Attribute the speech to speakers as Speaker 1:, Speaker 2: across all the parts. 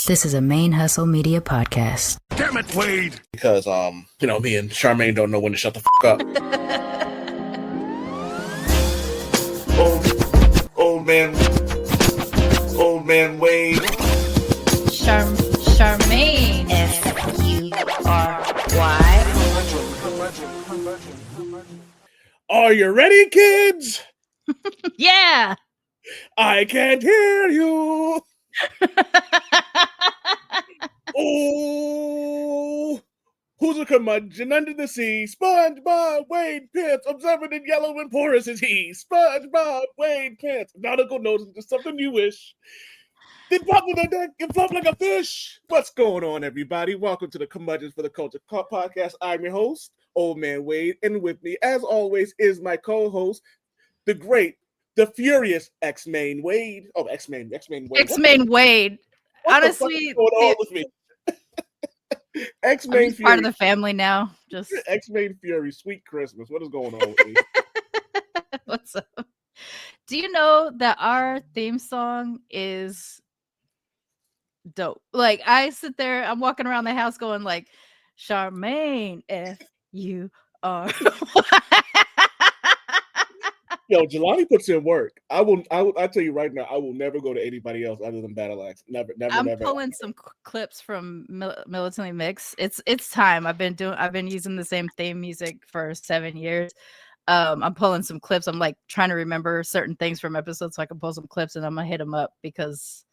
Speaker 1: This is a Main Hustle Media podcast.
Speaker 2: Damn it, Wade! Because, me and Sharmane don't know when to shut the fuck up. old man Wade.
Speaker 1: Sharmane Fury.
Speaker 2: Are you ready, kids?
Speaker 1: Yeah!
Speaker 2: I can't hear you! Oh, who's a curmudgeon under the sea? SpongeBob, Wade Pitts, observant and yellow and porous is he. SpongeBob, Wade Pitts, nautical nose is something you wish. Then pop on the deck and flop like a fish. What's going on, everybody? Welcome to the Curmudgeons for the Culture podcast. I'm your host, Old Man Wade, and with me, as always, is my co-host, the great, the furious X-Main Wade. Oh, X-Main Wade.
Speaker 1: X-Main Wade. Honestly,
Speaker 2: what's going on with me? X-Main Fury.
Speaker 1: Part of the family now. Just
Speaker 2: X-Main Fury, sweet Christmas. What is going on with me?
Speaker 1: What's up? Do you know that our theme song is dope? Like, I sit there, I'm walking around the house going like, Sharmane Fury.
Speaker 2: Yo, Jelani puts in work. I tell you right now, I will never go to anybody else other than Battle Axe. Never.
Speaker 1: I'm pulling some clips from Militantly Mixed. It's time. I've been using the same theme music for 7 years. I'm pulling some clips. I'm like trying to remember certain things from episodes so I can pull some clips and I'm gonna hit them up because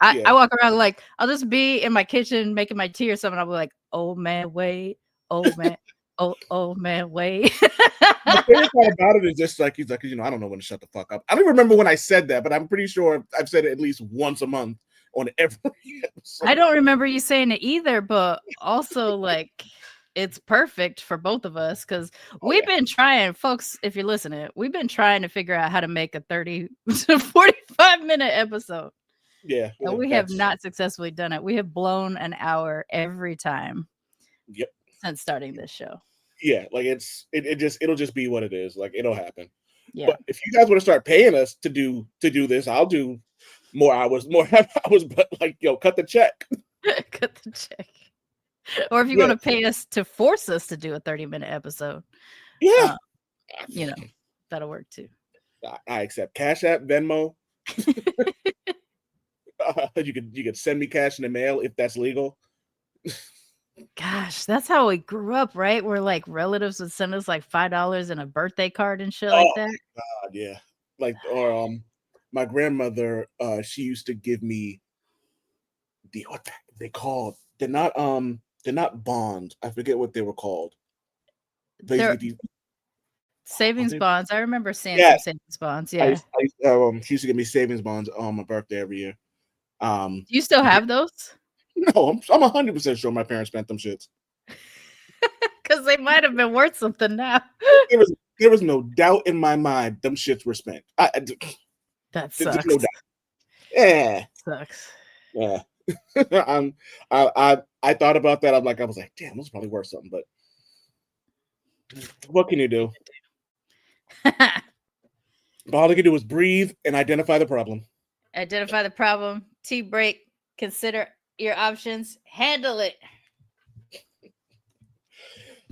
Speaker 1: I walk around like I'll just be in my kitchen making my tea or something. I'll be like, old man Wade, old man. old man Wade.
Speaker 2: The favorite part about it is just like he's like, I don't know when to shut the fuck up. I don't remember when I said that, but I'm pretty sure I've said it at least once a month on every episode.
Speaker 1: I don't remember you saying it either, but also like it's perfect for both of us because we've been trying, folks. If you're listening, we've been trying to figure out how to make a 30 to 45-minute episode.
Speaker 2: Yeah,
Speaker 1: and we have not successfully done it. We have blown an hour every time.
Speaker 2: Yep.
Speaker 1: Since starting this show.
Speaker 2: Yeah, like it'll just be what it is. Like it'll happen.
Speaker 1: Yeah.
Speaker 2: But if you guys want to start paying us to do this, I'll do more hours, but like, cut the check.
Speaker 1: Cut the check. Or if you want to pay us to force us to do a 30-minute episode.
Speaker 2: Yeah.
Speaker 1: That'll work too.
Speaker 2: I accept Cash App, Venmo. You could send me cash in the mail if that's legal.
Speaker 1: Gosh, that's how we grew up, right? Where like relatives would send us like $5 and a birthday card and shit like that.
Speaker 2: God, yeah. Like, or my grandmother, she used to give me what they called. They're not bonds. I forget what they were called.
Speaker 1: Savings bonds. I remember seeing some savings bonds. Yeah.
Speaker 2: She used to give me savings bonds on my birthday every year.
Speaker 1: Do you still have those?
Speaker 2: No, I'm 100% sure my parents spent them shits.
Speaker 1: Because they might have been worth something now.
Speaker 2: There was no doubt in my mind them shits were spent.
Speaker 1: That sucks.
Speaker 2: No doubt. Yeah,
Speaker 1: sucks.
Speaker 2: Yeah. I thought about that. I was like, damn, this is probably worth something. But what can you do? All I can do is breathe and identify the problem.
Speaker 1: Identify the problem. Tea break. Consider your options. Handle it.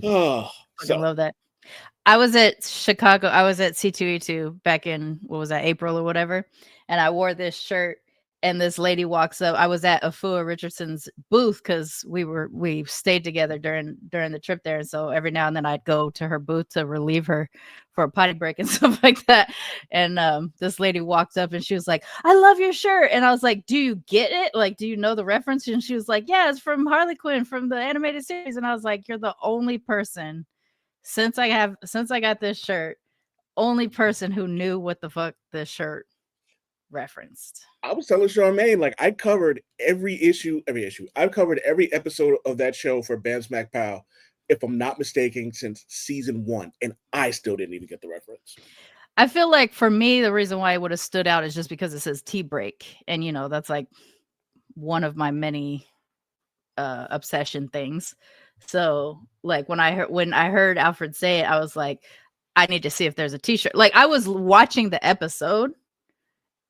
Speaker 2: Oh,
Speaker 1: I love that. I was at Chicago. I was at C2E2 back in, April or whatever. And I wore this shirt and this lady walks up. I was at Afua Richardson's booth because we stayed together during the trip there. And so every now and then I'd go to her booth to relieve her for a potty break and stuff like that. And this lady walked up and she was like, I love your shirt. And I was like, do you get it? Like, do you know the reference? And she was like, yeah, it's from Harley Quinn from the animated series. And I was like, you're the only person since I got this shirt, only person who knew what the fuck this shirt referenced.
Speaker 2: I was telling Sharmane, like, I covered every issue. I've covered every episode of that show for Bam Smack Pow, if I'm not mistaken, since season 1, and I still didn't even get the reference.
Speaker 1: I feel like for me, the reason why it would have stood out is just because it says tea break, and that's like one of my many obsession things. So, like when I heard Alfred say it, I was like, I need to see if there's a t-shirt. Like I was watching the episode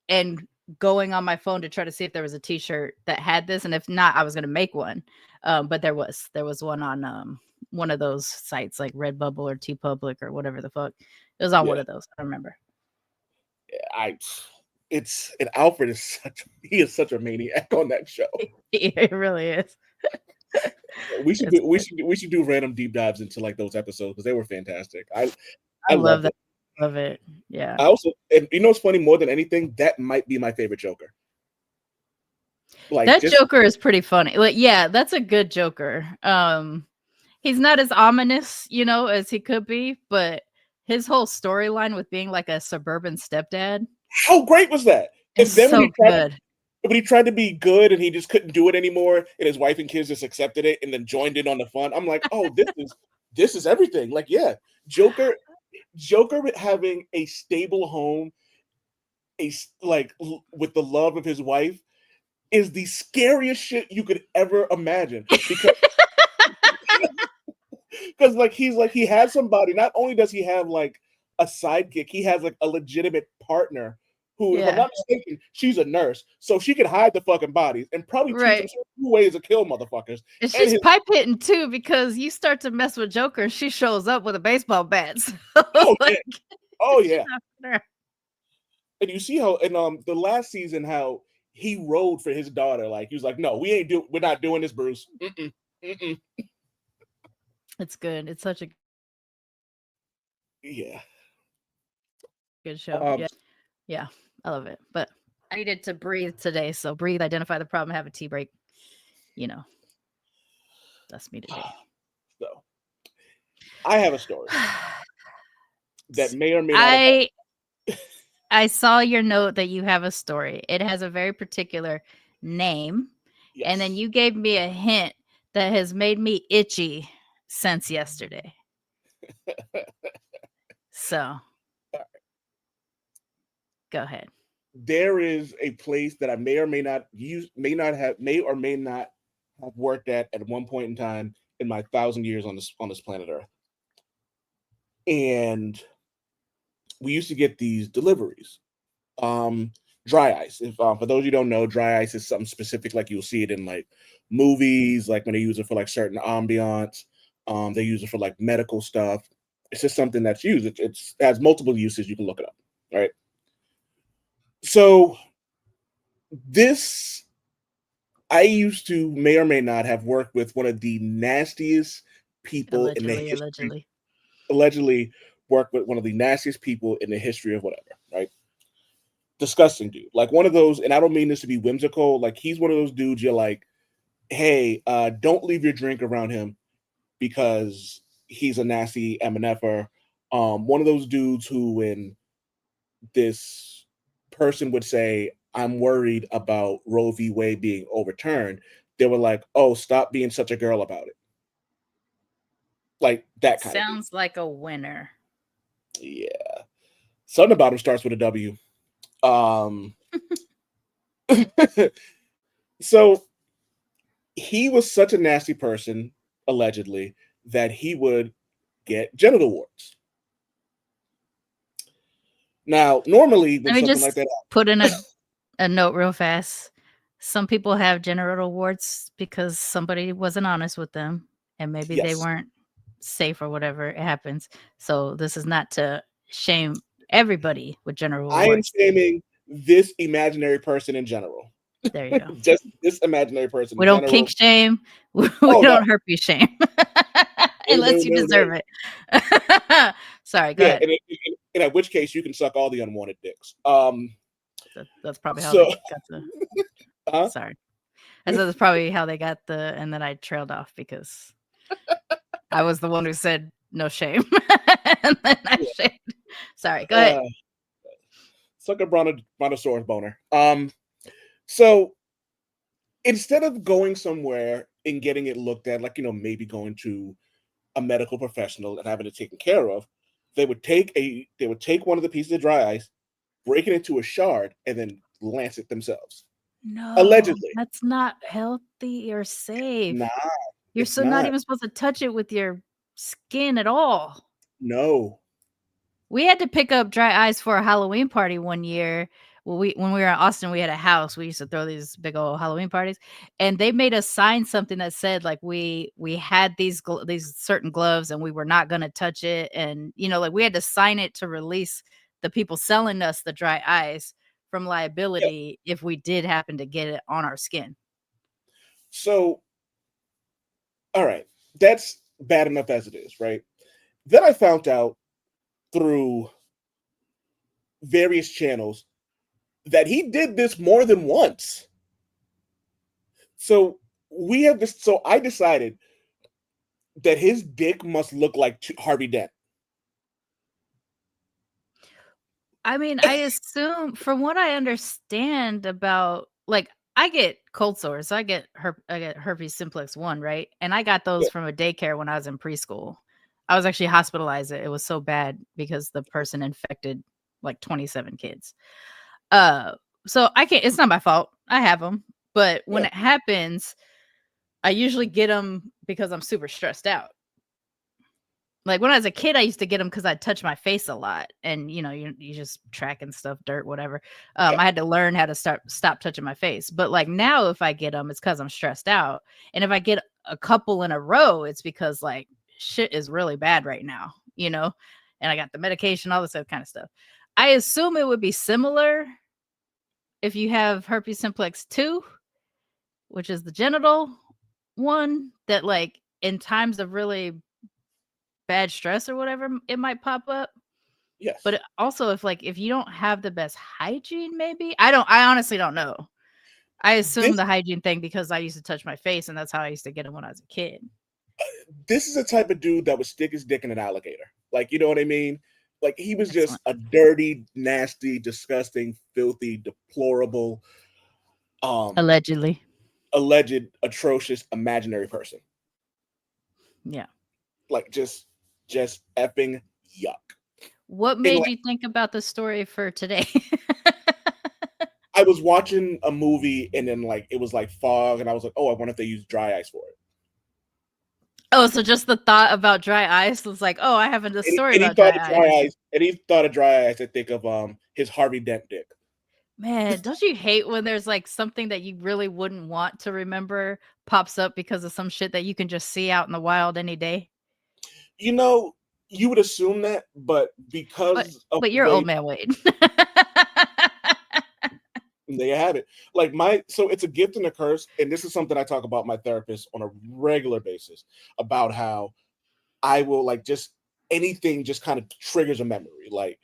Speaker 1: and going on my phone to try to see if there was a t-shirt that had this, and if not, I was gonna make one. But there was one on one of those sites like Redbubble or TeePublic or whatever the fuck. It was on one
Speaker 2: Yeah.
Speaker 1: of those. I don't remember.
Speaker 2: And Alfred is such a maniac on that show.
Speaker 1: It really is.
Speaker 2: We should
Speaker 1: It's
Speaker 2: do we should do random deep dives into like those episodes because they were fantastic. I
Speaker 1: love
Speaker 2: loved
Speaker 1: that.
Speaker 2: it.
Speaker 1: Love it. Yeah.
Speaker 2: I also, and you know what's funny more than anything, that might be my favorite Joker. Like
Speaker 1: That
Speaker 2: just
Speaker 1: Joker is pretty funny. Like, yeah, that's a good Joker. He's not as ominous, you know, as he could be, but his whole storyline with being like a suburban stepdad
Speaker 2: how great was that? And
Speaker 1: is
Speaker 2: then
Speaker 1: so good.
Speaker 2: when he tried to be good and he just couldn't do it anymore, and his wife and kids just accepted it and then joined in on the fun. I'm like, oh, this is everything. Like, yeah, Joker having a stable home, with the love of his wife, is the scariest shit you could ever imagine. Because like he has somebody. Not only does he have like a sidekick, he has like a legitimate partner who, if I'm not mistaken, she's a nurse, so she could hide the fucking bodies and probably teach him two ways to kill motherfuckers.
Speaker 1: And she's pipe hitting too, because you start to mess with Joker, and she shows up with a baseball bat. So,
Speaker 2: oh yeah. And you see how in the last season how he rode for his daughter. Like he was like, no, we're not doing this, Bruce.
Speaker 1: It's good. It's such a good show. Yeah, I love it. But I needed to breathe today. So breathe, identify the problem, have a tea break. You know, that's me today.
Speaker 2: So I have a story that may or may not.
Speaker 1: I saw your note that you have a story. It has a very particular name. Yes. And then you gave me a hint that has made me itchy since yesterday. So go ahead.
Speaker 2: There is a place that I may or may not have worked at one point in time in my 1,000 years on this planet Earth. And we used to get these deliveries. Dry ice. If for those you don't know, dry ice is something specific, like you'll see it in like movies, like when they use it for like certain ambiance. They use it for like medical stuff. It's just something that's used. It has multiple uses. You can look it up, right? So I used to may or may not have worked with one of the nastiest people in the history. Allegedly worked with one of the nastiest people in the history of whatever, right? Disgusting dude. Like one of those, and I don't mean this to be whimsical, like he's one of those dudes you're like, hey, don't leave your drink around him because he's a nasty MNFer. One of those dudes who, when this person would say, I'm worried about Roe v. Wade being overturned, they were like, oh, stop being such a girl about it. Like that kind of
Speaker 1: sounds like a winner.
Speaker 2: Yeah. Something about him starts with a W. So he was such a nasty person, allegedly, that he would get genital warts. Now, normally when something like that happens,
Speaker 1: put in a note real fast. Some people have genital warts because somebody wasn't honest with them, and maybe they weren't safe or whatever. It happens. So this is not to shame everybody with genital warts.
Speaker 2: I am shaming this imaginary person in general.
Speaker 1: There you go.
Speaker 2: Just this imaginary person.
Speaker 1: We don't kink shame. We don't herpes shame. Unless you deserve it. Sorry, go ahead.
Speaker 2: And at which case you can suck all the unwanted dicks.
Speaker 1: That's probably how they got the. Sorry. I said that's probably how they got the, and then I trailed off because I was the one who said no shame. And then I shamed. Sorry, go ahead.
Speaker 2: Suck a brontosaurus boner. So instead of going somewhere and getting it looked at, like, maybe going to a medical professional and having it taken care of, they would take one of the pieces of dry ice, break it into a shard, and then lance it themselves.
Speaker 1: No,
Speaker 2: allegedly.
Speaker 1: That's not healthy or safe.
Speaker 2: Nah,
Speaker 1: You're not even supposed to touch it with your skin at all.
Speaker 2: No.
Speaker 1: We had to pick up dry ice for a Halloween party one year Well, when we were in Austin, we had a house. We used to throw these big old Halloween parties, and they made us sign something that said like we had these certain gloves, and we were not going to touch it, and like we had to sign it to release the people selling us the dry ice from liability if we did happen to get it on our skin.
Speaker 2: So, all right, that's bad enough as it is, right? Then I found out through various channels that he did this more than once. So we have this. So I decided that his dick must look like Harvey Dent.
Speaker 1: I mean, I assume from what I understand about like I get cold sores. So I get herpes simplex 1, right? And I got those from a daycare when I was in preschool. I was actually hospitalized. It was so bad because the person infected like 27 kids. So I can't, it's not my fault. I have them. But when it happens, I usually get them because I'm super stressed out. Like when I was a kid, I used to get them because I'd touch my face a lot, and you just tracking stuff, dirt, whatever. I had to learn how to stop touching my face. But like now, if I get them, it's because I'm stressed out, and if I get a couple in a row, it's because like shit is really bad right now, and I got the medication, all this other kind of stuff. I assume it would be similar if you have herpes simplex 2, which is the genital one that like in times of really bad stress or whatever, it might pop up.
Speaker 2: Yes.
Speaker 1: But also if you don't have the best hygiene, maybe. I honestly don't know. I assume the hygiene thing because I used to touch my face and that's how I used to get them when I was a kid.
Speaker 2: This is the type of dude that would stick his dick in an alligator. Like, you know what I mean? Like he was just a dirty, nasty, disgusting, filthy, deplorable,
Speaker 1: alleged,
Speaker 2: atrocious, imaginary person.
Speaker 1: Yeah.
Speaker 2: Like just effing yuck.
Speaker 1: What made you think about the story for today?
Speaker 2: I was watching a movie and then like it was like fog and I was like, oh, I wonder if they use dry ice for it.
Speaker 1: Oh, so just the thought about dry ice was like, oh, I have a story about dry ice.
Speaker 2: And he thought of dry ice. I think of his Harvey Dent dick.
Speaker 1: Man, don't you hate when there's like something that you really wouldn't want to remember pops up because of some shit that you can just see out in the wild any day?
Speaker 2: You would assume that, but because
Speaker 1: but you're old man Wade.
Speaker 2: There you have it. Like so it's a gift and a curse, and this is something I talk about my therapist on a regular basis about how I will like just anything just kind of triggers a memory, like,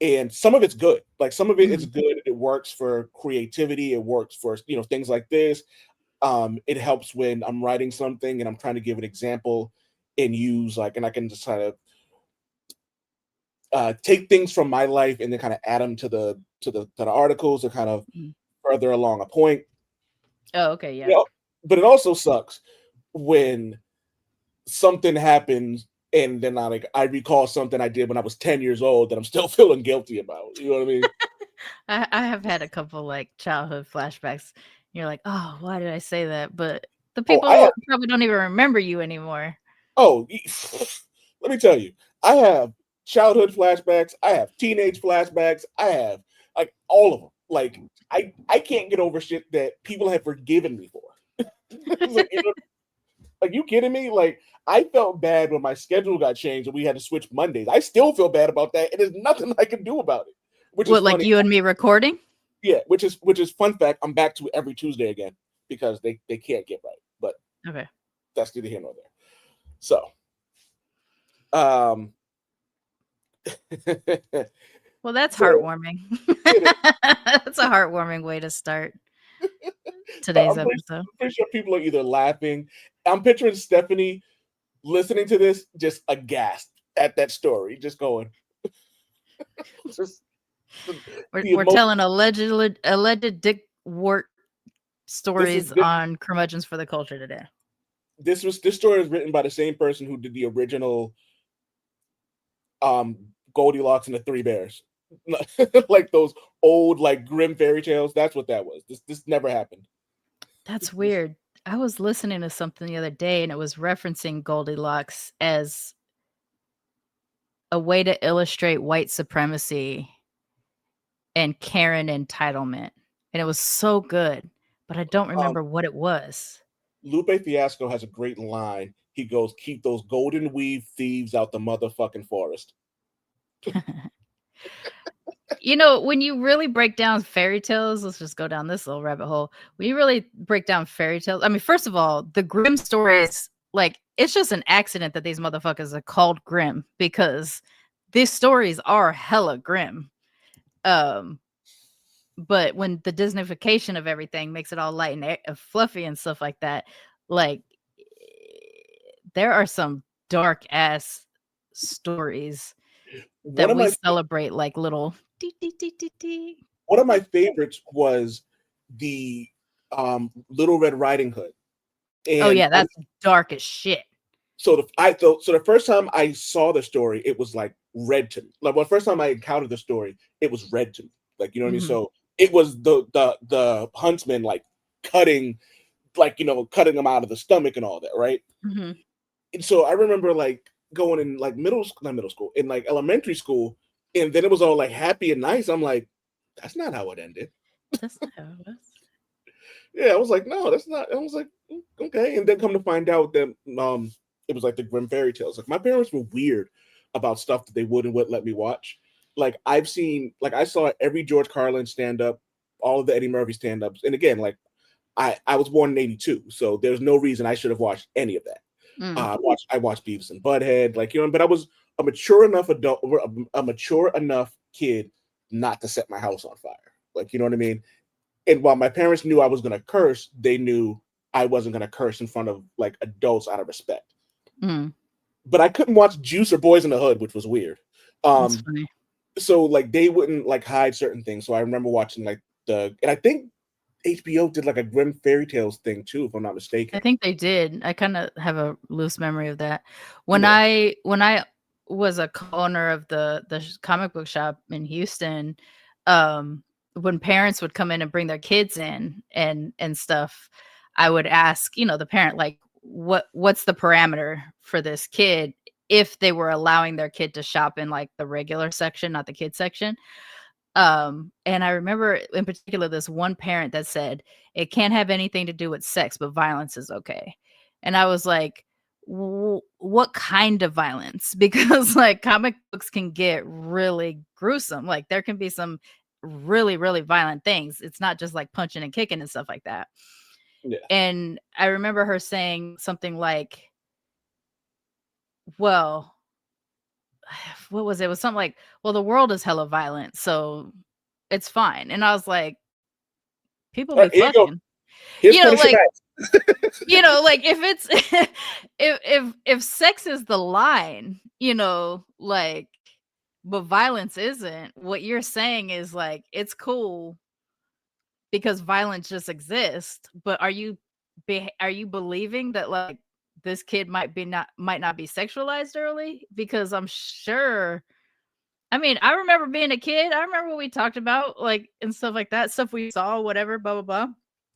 Speaker 2: and some of it's good, like some of it is good. It works for creativity. It works for things like this. It helps when I'm writing something and I'm trying to give an example and use and I can just kind of take things from my life and then kind of add them to the articles to kind of further along a point.
Speaker 1: Oh, okay, yeah.
Speaker 2: But it also sucks when something happens and then I recall something I did when I was 10 years old that I'm still feeling guilty about. You know what I mean?
Speaker 1: I have had a couple like childhood flashbacks. You're like, oh, why did I say that? But the people probably don't even remember you anymore.
Speaker 2: Oh, let me tell you, I have childhood flashbacks. I have teenage flashbacks. I have like all of them. Like I can't get over shit that people have forgiven me for. Like, you kidding me? Like I felt bad when my schedule got changed and we had to switch Mondays. I still feel bad about that, and there's nothing I can do about it. Which is
Speaker 1: like
Speaker 2: funny.
Speaker 1: You and me recording?
Speaker 2: Yeah, which is fun fact. I'm back to every Tuesday again because they can't get right. But
Speaker 1: okay,
Speaker 2: that's neither here nor there. So,
Speaker 1: well, that's heartwarming. That's a heartwarming way to start today's episode.
Speaker 2: I'm pretty sure people are either laughing. I'm picturing Stephanie listening to this just aghast at that story, just going.
Speaker 1: We're telling alleged dick wart stories on Curmudgeons for the Culture today.
Speaker 2: This story is written by the same person who did the original Goldilocks and the Three Bears. Like those old like grim fairy tales. That's what that was. This never happened.
Speaker 1: That's weird. I was listening to something the other day and it was referencing Goldilocks as a way to illustrate white supremacy and Karen Entitlement. And it was so good, but I don't
Speaker 2: Um,
Speaker 1: remember what it was.
Speaker 2: Lupe Fiasco has a great line. He goes, "Keep those golden weave thieves out the motherfucking forest."
Speaker 1: You know, when you really break down fairy tales, let's just go down this little rabbit hole. When you really break down fairy tales, I mean, first of all, the Grimm stories, like, it's just an accident that these motherfuckers are called Grimm because these stories are hella grim. Um, but when the Disneyfication of everything makes it all light and fluffy and stuff like that, like, there are some dark ass stories
Speaker 2: One
Speaker 1: that
Speaker 2: of
Speaker 1: we
Speaker 2: my
Speaker 1: celebrate like little dee, dee, dee, dee, dee.
Speaker 2: one of my favorites was the Little Red Riding Hood,
Speaker 1: Oh
Speaker 2: and
Speaker 1: yeah, that's dark as shit.
Speaker 2: so the first time I saw the story, it was like read to me. Like, well, the first time I encountered the story, it was read to me. Like, you know what I mean?
Speaker 1: Mhm.
Speaker 2: So it was the huntsman like cutting, like, you know, cutting them out of the stomach and all that, right?
Speaker 1: Mhm.
Speaker 2: And so I remember like going in like not middle school, in like elementary school, and then it was all like happy and nice. I'm like, that's not how it ended.
Speaker 1: That's not how it was.
Speaker 2: Yeah, I was like, no, that's not. I was like, okay. And then come to find out that it was like the Grimm fairy tales. Like, my parents were weird about stuff that they wouldn't let me watch. Like, I saw every George Carlin stand up, all of the Eddie Murphy stand ups, and again, like, I was born in '82, so there's no reason I should have watched any of that.
Speaker 1: Mm.
Speaker 2: I watched Beavis and Butthead, like, you know, but I was a mature enough adult, a mature enough kid not to set my house on fire. Like, you know what I mean? And while my parents knew I was going to curse, they knew I wasn't going to curse in front of like adults out of respect.
Speaker 1: Mm.
Speaker 2: But I couldn't watch Juice or Boys in the Hood, which was weird.
Speaker 1: That's
Speaker 2: Um,
Speaker 1: funny.
Speaker 2: so like they wouldn't like hide certain things. So I remember watching like and I think HBO did like a Grimm fairy tales thing too, if I'm not
Speaker 1: I
Speaker 2: mistaken.
Speaker 1: think they did. I kind of have a loose memory of that. When
Speaker 2: Yeah.
Speaker 1: I was a co-owner of the comic book shop in Houston, um, when parents would come in and bring their kids in and stuff, I would ask, you know, the parent like, what's the parameter for this kid if they were allowing their kid to shop in like the regular section, not the kids section. And I remember in particular this one parent that said it can't have anything to do with sex, but violence is okay. And I was like, what kind of violence? Because like comic books can get really gruesome. Like there can be some really, really violent things. It's not just like punching and kicking and stuff like that.
Speaker 2: Yeah.
Speaker 1: And I remember her saying something like, well, what was it? It was something like, well, the world is hella violent, so it's fine. And I was like, people
Speaker 2: All
Speaker 1: be
Speaker 2: right, here you go.
Speaker 1: fucking.
Speaker 2: Here's
Speaker 1: You know,
Speaker 2: Punisher
Speaker 1: like
Speaker 2: Max.
Speaker 1: like if it's if sex is the line, you know, like but violence isn't, what you're saying is like it's cool because violence just exists, but are you believing that like this kid might not be sexualized early? Because I'm sure I mean, I remember being a kid. I remember what we talked about, like, and stuff like that, stuff we saw, whatever, blah, blah, blah.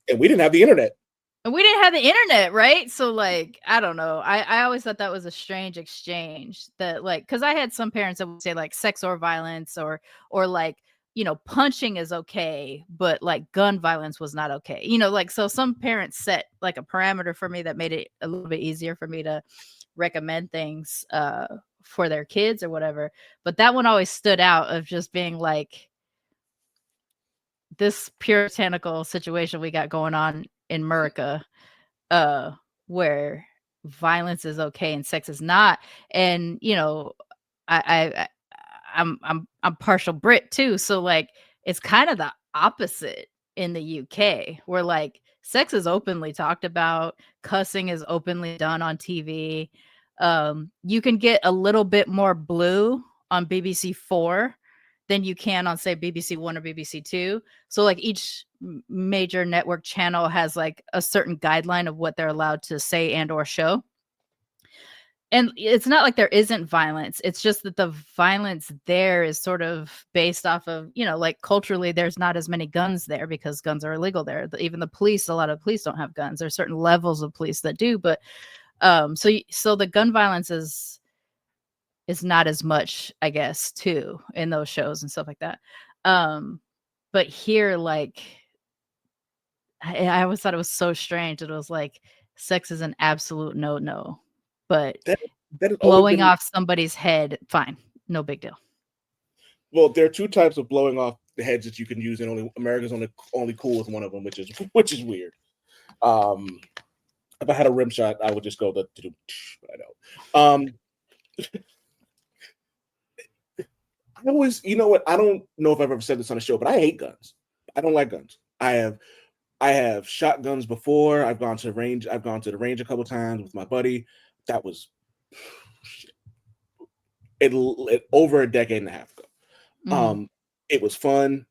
Speaker 2: And we didn't have the internet.
Speaker 1: And we didn't have the internet, right? So, like, I don't know. I always thought that was a strange exchange that, like, because I had some parents that would say, like, sex or violence or like, you know, punching is okay, but like gun violence was not okay. You know, like, so some parents set like a parameter for me that made it a little bit easier for me to recommend things for their kids or whatever. But that one always stood out of just being like this puritanical situation we got going on in America, uh, where violence is okay and sex is not. And you know, I I'm partial Brit too, so like it's kind of the opposite in the UK, where like sex is openly talked about, cussing is openly done on TV. You can get a little bit more blue on BBC Four than you can on say BBC One or BBC Two. So like each major network channel has like a certain guideline of what they're allowed to say and or show. And it's not like there isn't violence. It's just that the violence there is sort of based off of, you know, like culturally, there's not as many guns there because guns are illegal there. Even the police, a lot of police don't have guns. There's certain levels of police that do, but so the gun violence is not as much, I guess, too, in those shows and stuff like that. But here, like, I always thought it was so strange. It was like sex is an absolute no, but
Speaker 2: That has always
Speaker 1: blowing
Speaker 2: been.
Speaker 1: off somebody's head, fine, no big deal.
Speaker 2: Well, there are two types of blowing off the heads that you can use, and only America's only cool with one of them, which is weird. If I had a rim shot, I would just go but I don't. I always, you know what? I don't know if I've ever said this on the show, but I hate guns. I don't like guns. I have shot guns before. I've gone to the range a couple times with my buddy. That was it over a decade and a half ago.
Speaker 1: Mhm.
Speaker 2: It was fun.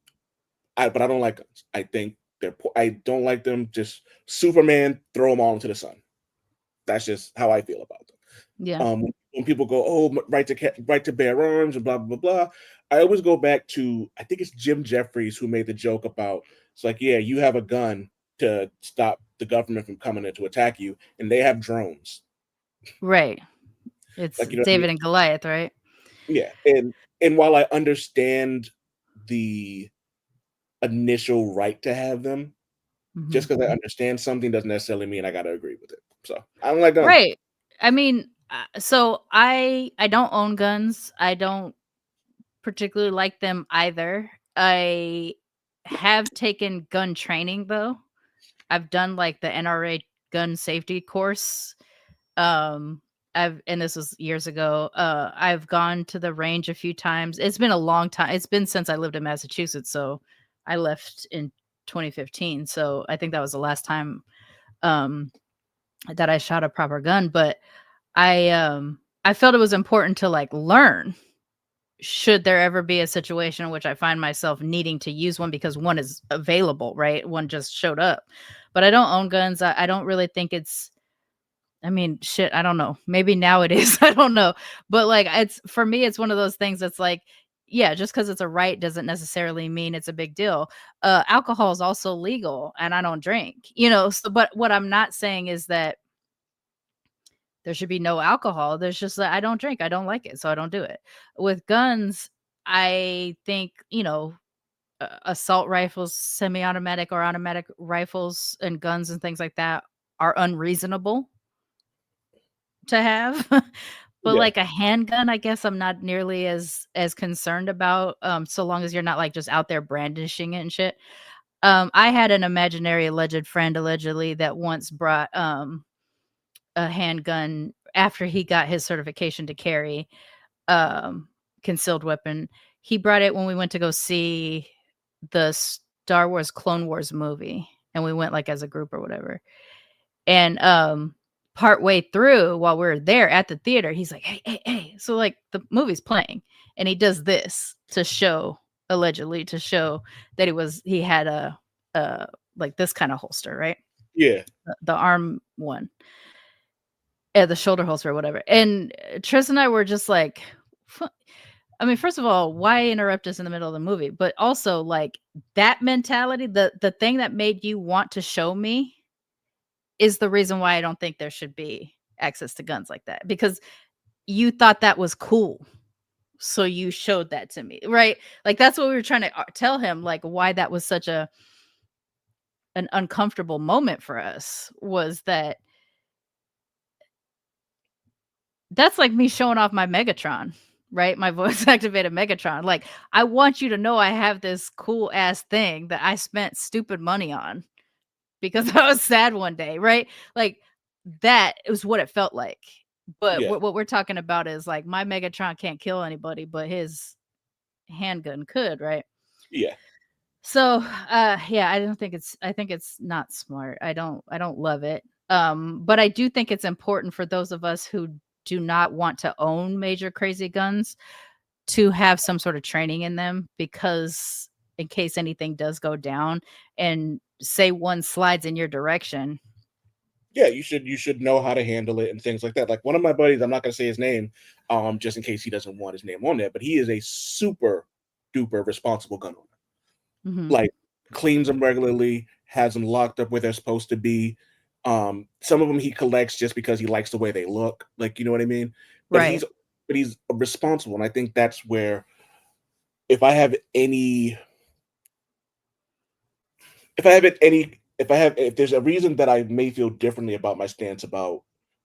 Speaker 2: But I don't like guns. I think I don't like them. Just Superman, throw them all into the sun. That's just how I feel about them.
Speaker 1: Yeah.
Speaker 2: When people go, oh, right to bear arms and blah blah blah, I always go back to, I think it's Jim Jeffries who made the joke about, it's like, yeah, you have a gun to stop the government from coming in to attack you, and they have drones.
Speaker 1: Right. It's
Speaker 2: Like, you know what I mean?
Speaker 1: David and Goliath, right?
Speaker 2: Yeah, and while I understand the initial right to have them, just
Speaker 1: Mhm.
Speaker 2: because I understand something doesn't necessarily mean I got to agree with it. So I don't like guns.
Speaker 1: Right. I mean, so I don't own guns. I don't particularly like them either. I have taken gun training though. I've done like the NRA gun safety course. Um and this was years ago. I've gone to the range a few times. It's been a long time. It's been since I lived in Massachusetts, so I left in 2015. So I think that was the last time um that I shot a proper gun, but I felt it was important to like learn should there ever be a situation in which I find myself needing to use one because one is available, right? One just showed up. But I don't own guns. I don't really think it's, I mean, shit, I don't know. Maybe now it is. I don't know. But like it's for me, it's one of those things that's like, yeah, just because it's a right doesn't necessarily mean it's a big deal. Alcohol is also legal and I don't drink, so but what I'm not saying is that there should be no alcohol. There's just that I don't drink. I don't like it, so I don't do it. With guns, I think, assault rifles, semi-automatic or automatic rifles and guns and things like that are unreasonable to have. But
Speaker 2: Yeah,
Speaker 1: like a handgun, I guess I'm not nearly as concerned about, so long as you're not like just out there brandishing it and shit. I had an imaginary alleged friend allegedly that once brought a handgun after he got his certification to carry um concealed weapon. He brought it when we went to go see the Star Wars Clone Wars movie, and we went like as a group or whatever. And partway through while we are there at the theater, he's like, hey. So like the movie's playing and he does this to show, allegedly to show that he had a like this kind of holster, right?
Speaker 2: yeah,
Speaker 1: The arm one. The shoulder holster or whatever. And Tris and I were just like, I mean, first of all, why interrupt us in the middle of the movie? But also, like that mentality, the thing that made you want to show me is the reason why I don't think there should be access to guns like that, because you thought that was cool. So you showed that to me, right? Like that's what we were trying to tell him, like why that was such an uncomfortable moment for us was that that's like me showing off my Megatron, right? My voice activated Megatron. Like, I want you to know I have this cool ass thing that I spent stupid money on because I was sad one day, right? Like, that is what it felt like. But
Speaker 2: yeah,
Speaker 1: what we're talking about is like my Megatron can't kill anybody, but his handgun could, right?
Speaker 2: yeah,
Speaker 1: So, yeah, I think it's not smart. I don't love it. But I do think it's important for those of us who do not want to own major crazy guns to have some sort of training in them, because in case anything does go down and say one slides in your direction.
Speaker 2: yeah. You should know how to handle it and things like that. Like one of my buddies, I'm not going to say his name, just in case he doesn't want his name on there, but he is a super duper responsible gun owner.
Speaker 1: Mhm.
Speaker 2: Like cleans them regularly, has them locked up where they're supposed to be. Some of them he collects just because he likes the way they look. Like, you know what I mean? But
Speaker 1: Right.
Speaker 2: he's responsible, and I think that's where, if I have any if there's a reason that I may feel differently about my stance about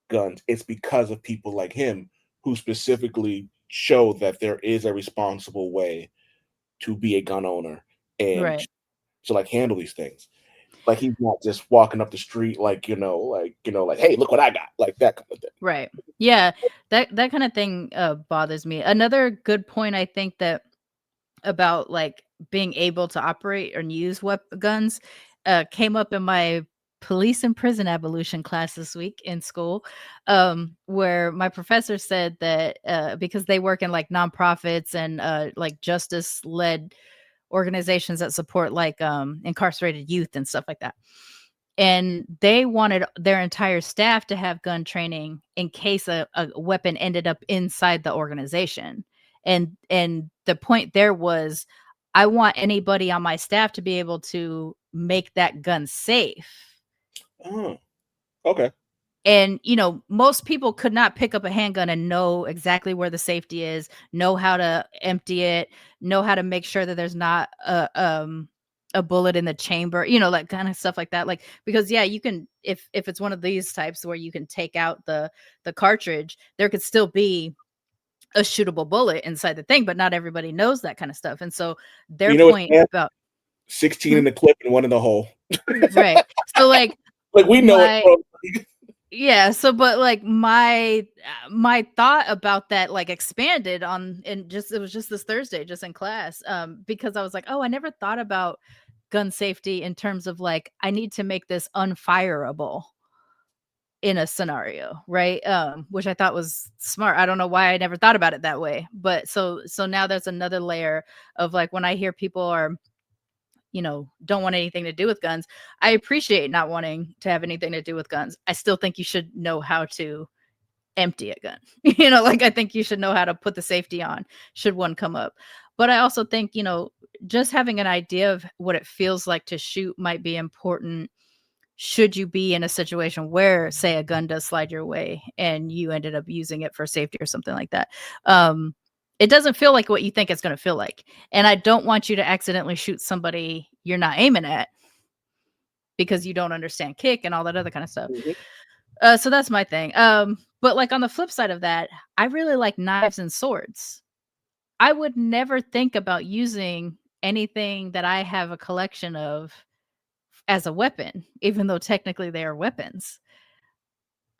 Speaker 2: guns, it's because of people like him who specifically show that there is a responsible way to be a gun owner and
Speaker 1: Right.
Speaker 2: to like handle these things. Like he's not just walking up the street like like hey, look what I got, like that kind of thing.
Speaker 1: Right. Yeah. That kind of thing bothers me. Another good point I think that about like being able to operate and use guns came up in my police and prison abolition class this week in school, where my professor said that because they work in like nonprofits and like justice led organizations that support like incarcerated youth and stuff like that, and they wanted their entire staff to have gun training in case a weapon ended up inside the organization. And the point there was, I want anybody on my staff to be able to make that gun safe.
Speaker 2: Oh, okay.
Speaker 1: And most people could not pick up a handgun and know exactly where the safety is, know how to empty it, know how to make sure that there's not a bullet in the chamber, like kind of stuff like that. Like, because yeah, you can, if it's one of these types where you can take out the cartridge, there could still be a shootable bullet inside the thing, but not everybody knows that kind of stuff. And so their
Speaker 2: You know
Speaker 1: point
Speaker 2: what?
Speaker 1: about
Speaker 2: 16 in the clip and one in the hole.
Speaker 1: right. So like
Speaker 2: Like we know it, bro.
Speaker 1: yeah, so but like my thought about that like expanded on, and just it was just this Thursday just in class, because I was like, oh, I never thought about gun safety in terms of like, I need to make this unfireable in a scenario, right? Which I thought was smart. I don't know why I never thought about it that way, but so now there's another layer of like, when I hear people are don't want anything to do with guns, I appreciate not wanting to have anything to do with guns. I still think you should know how to empty a gun. Like I think you should know how to put the safety on should one come up. But I also think, just having an idea of what it feels like to shoot might be important should you be in a situation where, say, a gun does slide your way and you ended up using it for safety or something like that. It doesn't feel like what you think it's going to feel like. And I don't want you to accidentally shoot somebody you're not aiming at because you don't understand kick and all that other kind of stuff.
Speaker 2: Mm-hmm.
Speaker 1: So that's my thing. But like on the flip side of that, I really like knives and swords. I would never think about using anything that I have a collection of as a weapon, even though technically they are weapons.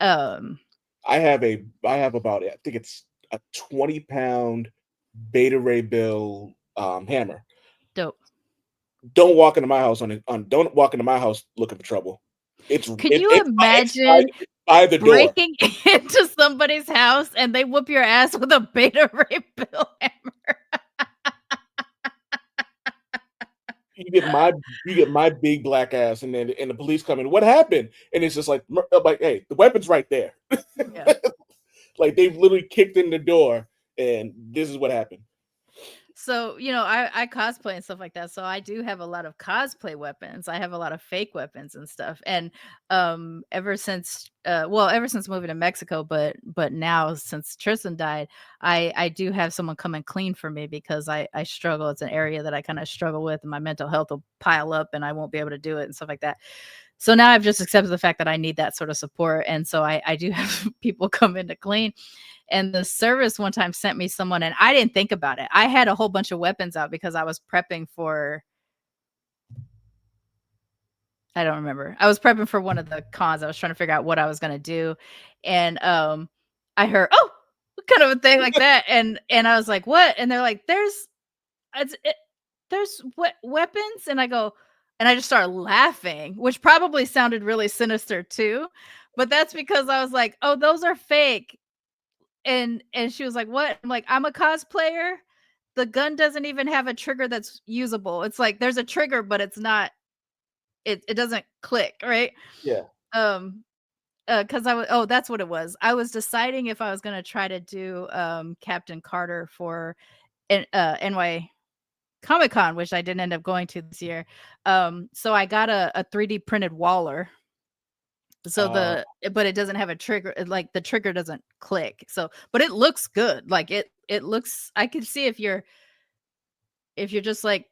Speaker 2: I have about, I think it's a 20-pound Beta Ray Bill hammer.
Speaker 1: Dope.
Speaker 2: Don't walk into my house don't walk into my house looking for trouble.
Speaker 1: Could you imagine
Speaker 2: by the door.
Speaker 1: breaking into somebody's house and they whoop your ass with a Beta Ray Bill hammer?
Speaker 2: You get my big black ass, and then the police come in. What happened? And it's just like, hey, the weapon's right there.
Speaker 1: Yeah.
Speaker 2: Like they've literally kicked in the door, and this is what happened.
Speaker 1: So, I cosplay and stuff like that. So I do have a lot of cosplay weapons. I have a lot of fake weapons and stuff. And ever since moving to Mexico, but now since Tristan died, I do have someone come and clean for me because I struggle. It's an area that I kind of struggle with, and my mental health will pile up and I won't be able to do it and stuff like that. So now I've just accepted the fact that I need that sort of support. And so I do have people come in to clean. And the service one time sent me someone, and I didn't think about it. I had a whole bunch of weapons out because I was prepping for, I don't remember. I was prepping for one of the cons. I was trying to figure out what I was going to do. And I heard, oh, kind of a thing like that. And I was like, what? And they're like, there's weapons. And I go, and I just started laughing, which probably sounded really sinister too. But that's because I was like, oh, those are fake. And she was like, what? I'm like, I'm a cosplayer. The gun doesn't even have a trigger that's usable. It's like there's a trigger, but it's not, it doesn't click, right?
Speaker 2: Yeah.
Speaker 1: Because that's what it was. I was deciding if I was gonna try to do Captain Carter for NY Comic Con, which I didn't end up going to this year. So I got a 3D printed Waller. So but it doesn't have a trigger, like the trigger doesn't click. So, but it looks good. Like it looks, I can see if you're just like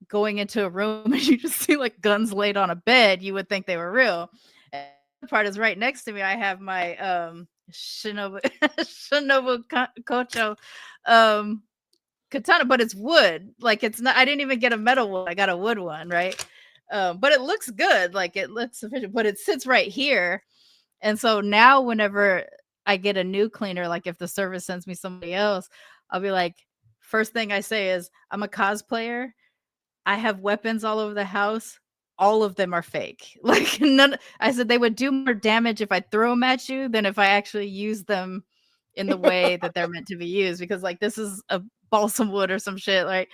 Speaker 1: going into a room and you just see like guns laid on a bed, you would think they were real. And the part is right next to me. I have my Shinobu Kocho katana, but it's wood. Like it's not. I didn't even get a metal one. I got a wood one, right? But it looks good. Like it looks sufficient. But it sits right here, and so now whenever I get a new cleaner, like if the service sends me somebody else, I'll be like, first thing I say is, I'm a cosplayer. I have weapons all over the house. All of them are fake. Like none. I said they would do more damage if I throw them at you than if I actually use them in the way that they're meant to be used. Because like this is a balsam wood or some shit. Like,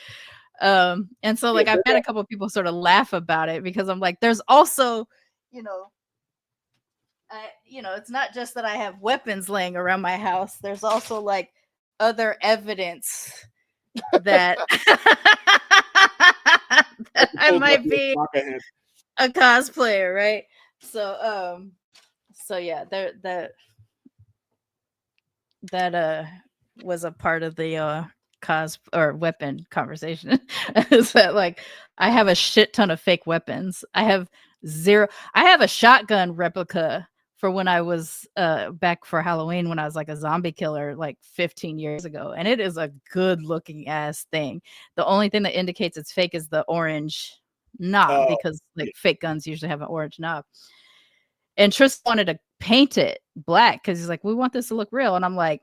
Speaker 1: and so like I've had a couple of people sort of laugh about it because I'm like, there's also, you know, it's not just that I have weapons laying around my house. There's also like other evidence that that I might be a cosplayer, right? So yeah, that was a part of the cos or weapon conversation. Is that like I have a shit ton of fake weapons. I have a shotgun replica for when I was back for Halloween when I was like a zombie killer like 15 years ago, and it is a good looking ass thing. The only thing that indicates it's fake is the orange knob, because like fake guns usually have an orange knob. And Tristan wanted to paint it black because he's like, we want this to look real. And I'm like,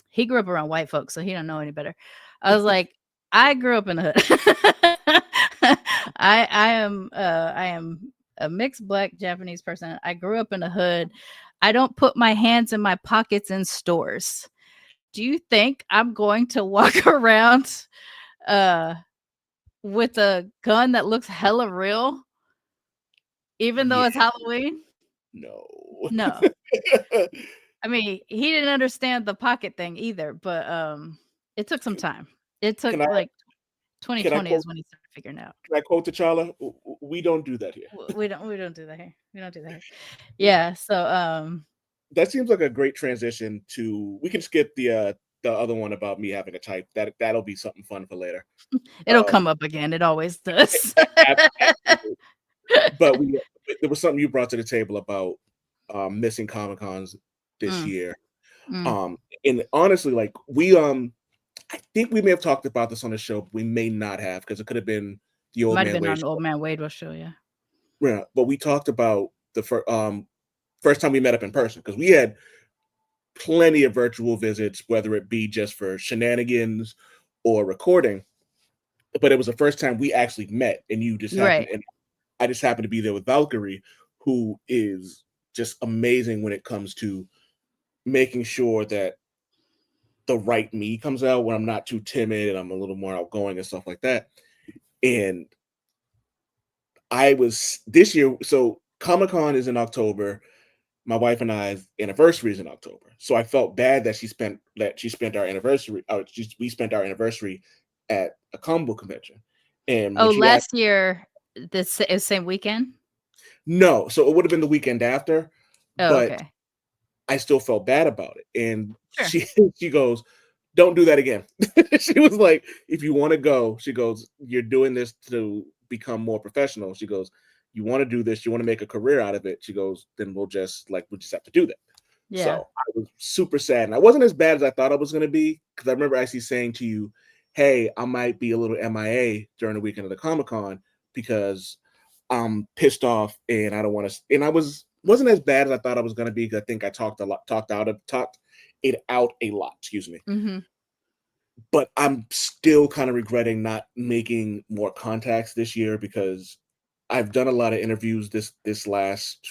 Speaker 1: he grew up around white folks, so he don't know any better. I was like, I grew up in the hood. I am a mixed black Japanese person. I grew up in the hood. I don't put my hands in my pockets in stores. Do you think I'm going to walk around with a gun that looks hella real, even though it's Halloween? No. I mean, he didn't understand the pocket thing either, but it took some time. It took like 2020 is when he started figuring out.
Speaker 2: Can I quote T'Challa? We don't do that here.
Speaker 1: We don't do that here. We don't do that here. Yeah. So
Speaker 2: that seems like a great transition to. We can skip the other one about me having a type. That'll be something fun for later.
Speaker 1: It'll come up again. It always does.
Speaker 2: But there was something you brought to the table about missing Comic-Cons this year. And honestly, like I think we may have talked about this on the show, but we may not have, because it could have been the Old Man Wade show.
Speaker 1: Old Man Wade show, yeah.
Speaker 2: Yeah, but we talked about the first time we met up in person, because we had plenty of virtual visits, whether it be just for shenanigans or recording. But it was the first time we actually met, and you just happened, and I just happened to be there with Valkyrie, who is just amazing when it comes to making sure that the right me comes out when I'm not too timid and I'm a little more outgoing and stuff like that. And I was this year, so Comic-Con is in October. My wife and I's anniversary is in October. So I felt bad that she spent our anniversary. We spent our anniversary at a comic book convention. And
Speaker 1: last year, this is same weekend?
Speaker 2: No, so it would have been the weekend after. But
Speaker 1: okay.
Speaker 2: I still felt bad about it. And she goes, don't do that again. She was like, if you want to go, she goes, you're doing this to become more professional. She goes, you want to do this, you want to make a career out of it. She goes, then we'll just have to do that. Yeah. So I was super sad. And I wasn't as bad as I thought I was going to be, because I remember actually saying to you, hey, I might be a little MIA during the weekend of the Comic-Con because I'm pissed off and I don't want to. And I wasn't as bad as I thought I was going to be, because I think I talked it out a lot. Excuse me.
Speaker 1: Mm-hmm.
Speaker 2: But I'm still kind of regretting not making more contacts this year, because I've done a lot of interviews this last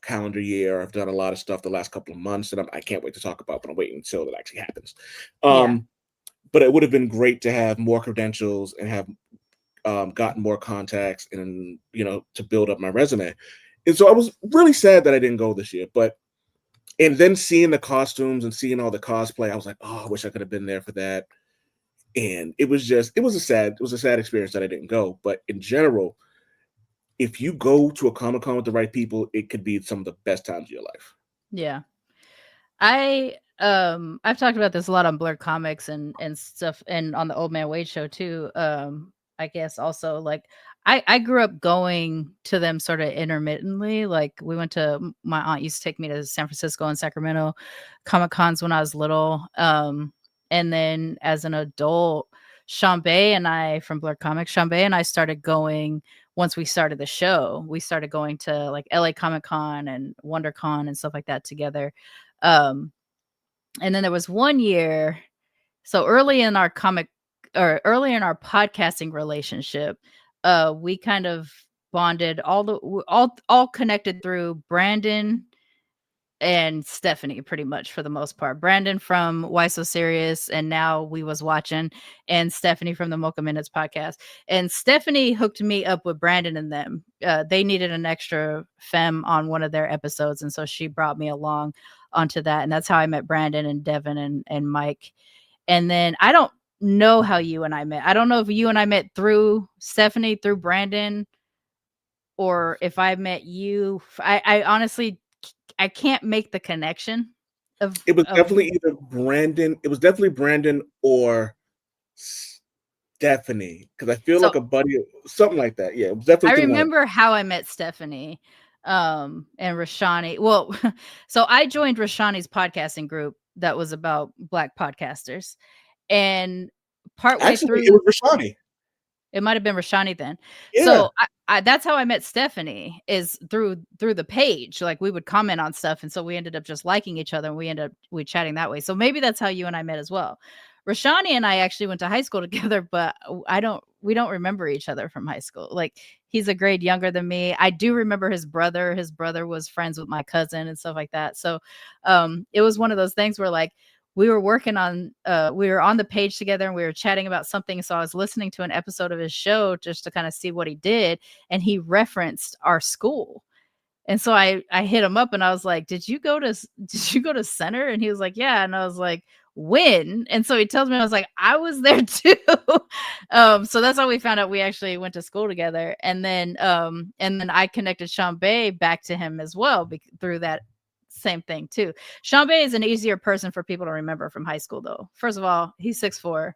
Speaker 2: calendar year. I've done a lot of stuff the last couple of months that I can't wait to talk about, but I'm waiting until it actually happens. But it would have been great to have more credentials and have gotten more contacts and, to build up my resume. And so I was really sad that I didn't go this year. And then seeing the costumes and seeing all the cosplay, I was like, oh, I wish I could have been there for that. And it was a sad experience that I didn't go. But in general, if you go to a Comic-Con with the right people, it could be some of the best times of your life.
Speaker 1: Yeah. I've talked about this a lot on BLERDcoMIXed and stuff, and on the Old Man Wade show too. I guess also like I grew up going to them sort of intermittently. Like we went to my aunt used to take me to San Francisco and Sacramento Comic Cons when I was little. And then as an adult, Sharmane and I from BLERDcoMIXed, Sharmane and I started going once we started the show. We started going to like LA Comic Con and WonderCon and stuff like that together. Um, and then there was one year, so early in our podcasting relationship, we kind of bonded all connected through Brandon and Stephanie pretty much for the most part. Brandon from Why So Serious and Now We Was Watching, and Stephanie from the Mocha Minutes podcast. And Stephanie hooked me up with Brandon and them. They needed an extra femme on one of their episodes, and so she brought me along onto that. And that's how I met Brandon and Devin and Mike. And then I don't know how you and I met. I don't know if you and I met through Stephanie, through Brandon, or if I met you. I honestly I can't make the connection of
Speaker 2: It was definitely either Brandon. It was definitely Brandon or Stephanie, because I feel like a buddy, something like that. Yeah, it was definitely.
Speaker 1: I remember how I met Stephanie and Rashani. Well, so I joined Rashani's podcasting group that was about Black podcasters, and partway through,
Speaker 2: it was Rashani.
Speaker 1: It might have been Rashani then.
Speaker 2: Yeah.
Speaker 1: So that's how I met Stephanie, is through the page. Like we would comment on stuff, and so we ended up just liking each other, and we chatting that way. So maybe that's how you and I met as well. Rashani and I actually went to high school together, but we don't remember each other from high school. Like he's a grade younger than me. I do remember his brother. His brother was friends with my cousin and stuff like that. So it was one of those things where like we were working on we were on the page together and we were chatting about something. So I was listening to an episode of his show just to kind of see what he did, and he referenced our school. And so I hit him up and I was like, did you go to center? And he was like, yeah. And I was like, when? And so he tells me, I was like, I was there too. So that's how we found out we actually went to school together. And then I connected Sharmane back to him as well through that same thing too. Sharmane is an easier person for people to remember from high school though. First of all, he's 6'4".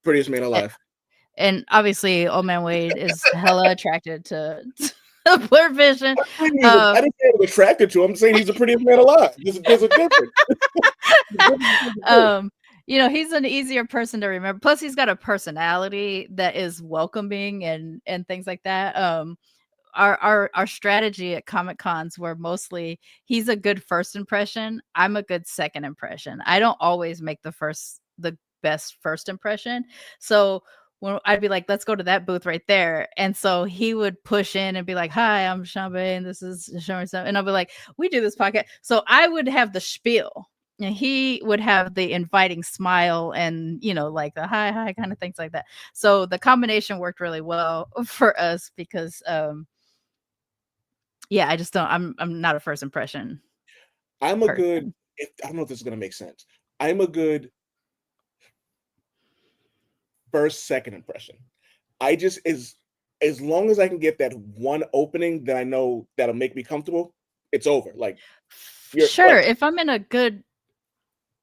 Speaker 2: Prettiest man alive.
Speaker 1: And obviously Old Man Wade is hella attracted to Blur Vision.
Speaker 2: I didn't say I was attracted to him. I'm saying he's the prettiest man alive. There's a difference.
Speaker 1: You know, he's an easier person to remember. Plus, he's got a personality that is welcoming and things like that. Our strategy at Comic Cons were mostly he's a good first impression. I'm a good second impression. I don't always make the best first impression. So when I'd be like, let's go to that booth right there. And so he would push in and be like, hi, I'm Sharmane, and this is Sharmane. And I'll be like, we do this podcast. So I would have the spiel and he would have the inviting smile and, you know, like the hi kind of things like that. So the combination worked really well for us because, yeah, I just don't, I'm not a first impression.
Speaker 2: I'm a good, I don't know if this is going to make sense. I'm a good first, second impression. I just, as long as I can get that one opening that I know that'll make me comfortable, it's over. Like,
Speaker 1: sure. Like, if I'm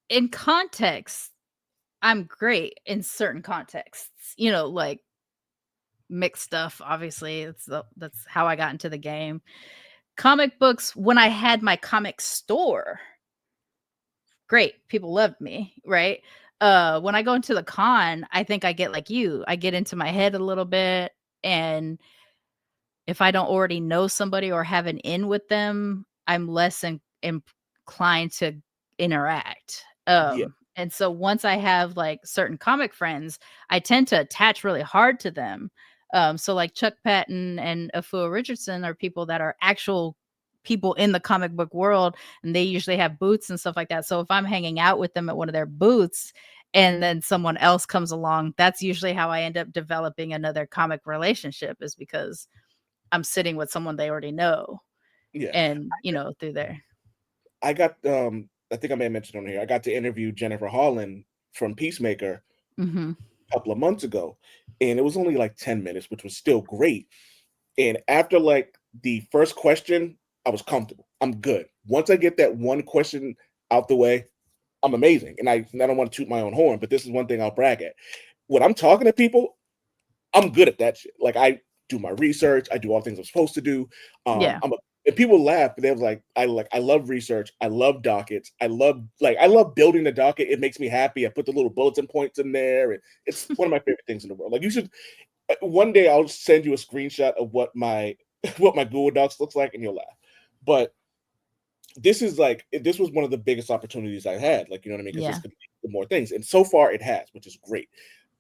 Speaker 1: in context, I'm great in certain contexts, you know, like mixed stuff. Obviously that's how I got into the game. Comic books, when I had my comic store, great, people loved me, right? When I go into the con, I think I get like you. I get into my head a little bit, and if I don't already know somebody or have an in with them, I'm less inclined to interact. And so once I have like certain comic friends, I tend to attach really hard to them. So like Chuck Patton and Afua Richardson are people that are actual people in the comic book world, and they usually have booths and stuff like that. So if I'm hanging out with them at one of their booths and then someone else comes along, that's usually how I end up developing another comic relationship, is because I'm sitting with someone they already know. Yeah. And, you know, through there.
Speaker 2: I got, I think I may have mentioned on here, I got to interview Jennifer Holland from Peacemaker a couple of months ago. And it was only like 10 minutes, which was still great. And after like the first question, I was comfortable. I'm good. Once I get that one question out the way, I'm amazing. And I don't want to toot my own horn, but this is one thing I'll brag at. When I'm talking to people, I'm good at that shit. Like I do my research, I do all the things I'm supposed to do.
Speaker 1: Yeah.
Speaker 2: And people laugh, but they was like, I love research, I love dockets, I love building the docket. It makes me happy. I put the little bulletin points in there, and it's one of my favorite things in the world. Like you should one day I'll send you a screenshot of what my what my Google Docs looks like, and you'll laugh. But this was one of the biggest opportunities I had. Like, you know what I mean? Because this
Speaker 1: Yeah.
Speaker 2: could lead to more things. And so far it has, which is great.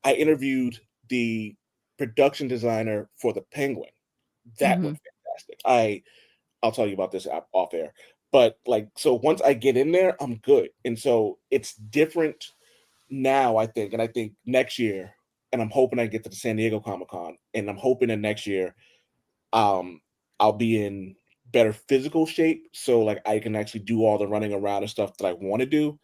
Speaker 2: I interviewed the production designer for the Penguin. That
Speaker 1: Hmm.
Speaker 2: went fantastic. I'll tell you about this off air. But like, so once I get in there, I'm good. And so it's different now, I think. And I think next year, and I'm hoping I get to the San Diego Comic Con, and I'm hoping that next year um I'll be in better physical shape, so like I can actually do all the running around and stuff that I want to do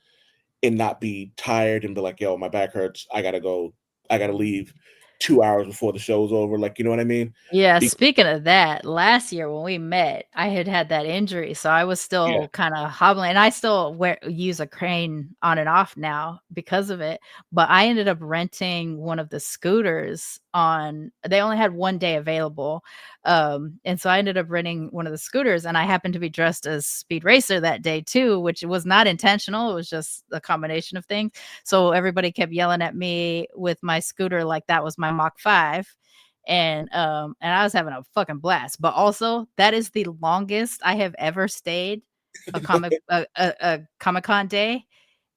Speaker 2: and not be tired and be like, yo, my back hurts, I gotta go, I gotta leave 2 hours before the show's over. Like, you know what I mean?
Speaker 1: Yeah,
Speaker 2: Be-
Speaker 1: speaking of that, last year when we met, I had that injury, so I was
Speaker 2: yeah,
Speaker 1: still kinda hobbling, and I still use a crane on and off now because of it, but I ended up renting one of the scooters on they only had 1 day available, and so I ended up renting one of the scooters, and I happened to be dressed as Speed Racer that day too, which was not intentional, it was just a combination of things, so everybody kept yelling at me with my scooter like that was my Mach 5, and I was having a fucking blast. But also, that is the longest I have ever stayed a Comic Con day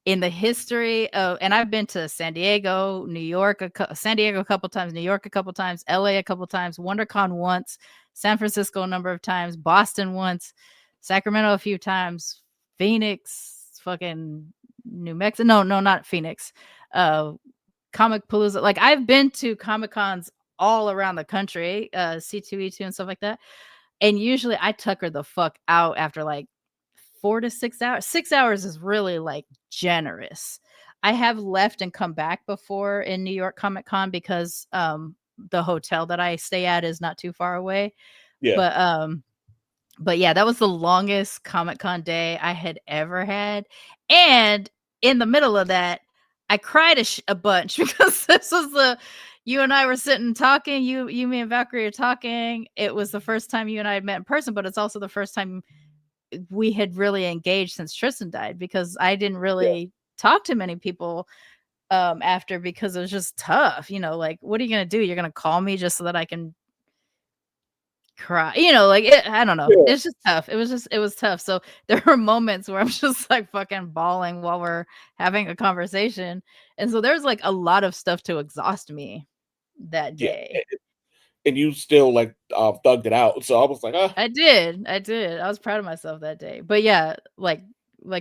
Speaker 1: in the history of. And I've been to San Diego, New York, San Diego a couple times, New York a couple times, LA a couple times, WonderCon once, San Francisco a number of times, Boston once, Sacramento a few times, Phoenix, fucking New Mexico. No, not Phoenix. Uh, Comic Palooza. Like I've been to Comic Cons all around the country, C2E2 and stuff like that. And usually I tucker the fuck out after like 4 to 6 hours. 6 hours is really like generous. I have left and come back before in New York Comic Con because the hotel that I stay at is not too far away.
Speaker 2: yeah,
Speaker 1: But but yeah, that was the longest Comic Con day I had ever had. And in the middle of that, I cried a bunch because this was you and I were sitting talking. Me, and Valkyrie are talking. It was the first time you and I had met in person, but it's also the first time we had really engaged since Tristan died because I didn't
Speaker 2: yeah,
Speaker 1: really talk to many people after because it was just tough. Like, what are you going to do? You're going to call me just so that I can cry, like I don't know,
Speaker 2: yeah,
Speaker 1: it's just tough, it was tough, so there were moments where I'm just like fucking bawling while we're having a conversation, and so there's like a lot of stuff to exhaust me that
Speaker 2: yeah.
Speaker 1: day.
Speaker 2: And you still like thugged it out. So I was like, ah,
Speaker 1: I did, I was proud of myself that day, but yeah, like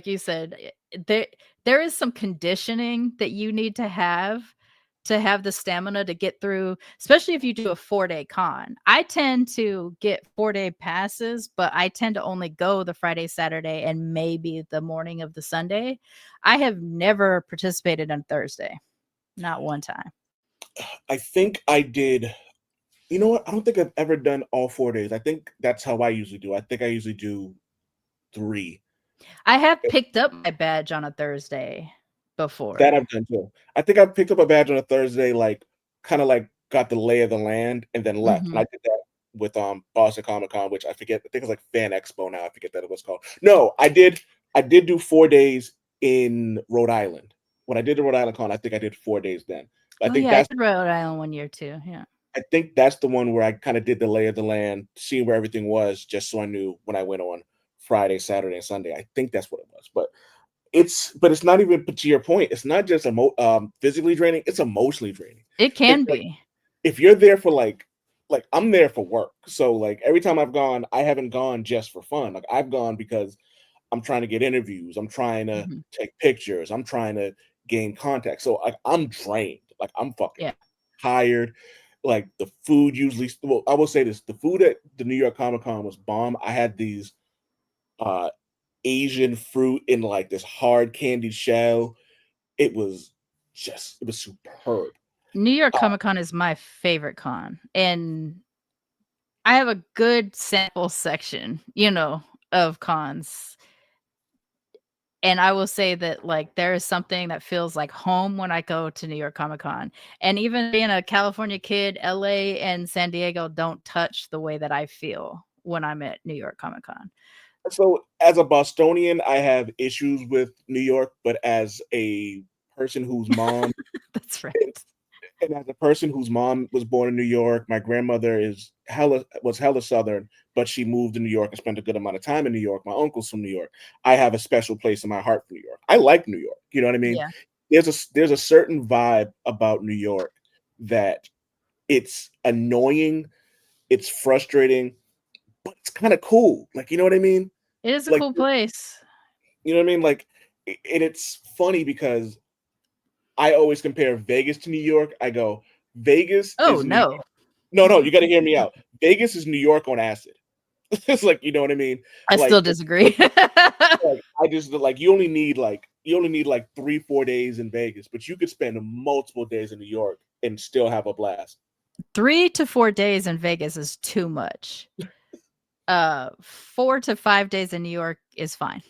Speaker 1: you said, there is some conditioning that you need to have the stamina to get through, especially if you do a 4-day con. I tend to get 4-day passes, but I tend to only go the Friday, Saturday, and maybe the morning of the Sunday. I have never participated on Thursday, not one time.
Speaker 2: I think I did. You know what? I don't think I've ever done all 4 days. I think that's how I usually do. I think I usually do three.
Speaker 1: I have picked up my badge on a Thursday
Speaker 2: That
Speaker 1: before.
Speaker 2: I've done too. I think I picked up a badge on a Thursday, like kind of like got the lay of the land and then left. And I
Speaker 1: Mhm.
Speaker 2: did that with Boston Comic Con, which I forget. I think it's like Fan Expo now. I forget that it was called. No, I did do 4 days in Rhode Island. When I did the Rhode Island Con, I think I did 4 days then. I
Speaker 1: Oh,
Speaker 2: think
Speaker 1: yeah, I
Speaker 2: that's
Speaker 1: did Rhode Island one year too, yeah.
Speaker 2: I think that's the one where I kind of did the lay of the land, seeing where everything was, just so I knew when I went on Friday, Saturday, and Sunday. I think that's what it was. But it's not even, but to your point, it's not just physically draining, it's emotionally draining.
Speaker 1: It
Speaker 2: It's
Speaker 1: can
Speaker 2: like
Speaker 1: be.
Speaker 2: if you're there for like I'm there for work. So like every time I've gone, I haven't gone just for fun. Like I've gone because I'm trying to get interviews, I'm trying to
Speaker 1: Mhm.
Speaker 2: take pictures, I'm trying to gain contact. So like I'm drained. Like I'm fucking
Speaker 1: Yeah.
Speaker 2: tired. Like the food usually, well, I will say this, the food at the New York Comic Con was bomb. I had these uh Asian fruit in like this hard candy shell. It was superb.
Speaker 1: New York
Speaker 2: Uh,
Speaker 1: Comic Con is my favorite con, and I have a good sample section, of cons. And I will say that like there is something that feels like home when I go to New York Comic Con. And even being a California kid, LA and San Diego don't touch the way that I feel when I'm at New York Comic Con.
Speaker 2: So, as a Bostonian, I have issues with New York, but as a person whose mom
Speaker 1: That's right.
Speaker 2: and as a person whose mom was born in New York, my grandmother was hella Southern, but she moved to New York and spent a good amount of time in New York. My uncle's from New York. I have a special place in my heart for New York. I like New York. You know what I mean?
Speaker 1: Yeah.
Speaker 2: There's a certain vibe about New York that it's annoying, it's frustrating, but it's kind of cool. Like, you know what I mean?
Speaker 1: It is a
Speaker 2: Like,
Speaker 1: cool place.
Speaker 2: you know what I mean? Like, and it's funny because I always compare Vegas to New York. I go, Vegas
Speaker 1: Oh,
Speaker 2: is New
Speaker 1: no.
Speaker 2: No, you got to hear me out. Vegas is New York on acid. It's like, you know what I mean?
Speaker 1: I still
Speaker 2: Like,
Speaker 1: disagree.
Speaker 2: I just like you only need like 3-4 days in Vegas, but you could spend multiple days in New York and still have a blast.
Speaker 1: 3 to 4 days in Vegas is too much. 4 to 5 days in New York is fine.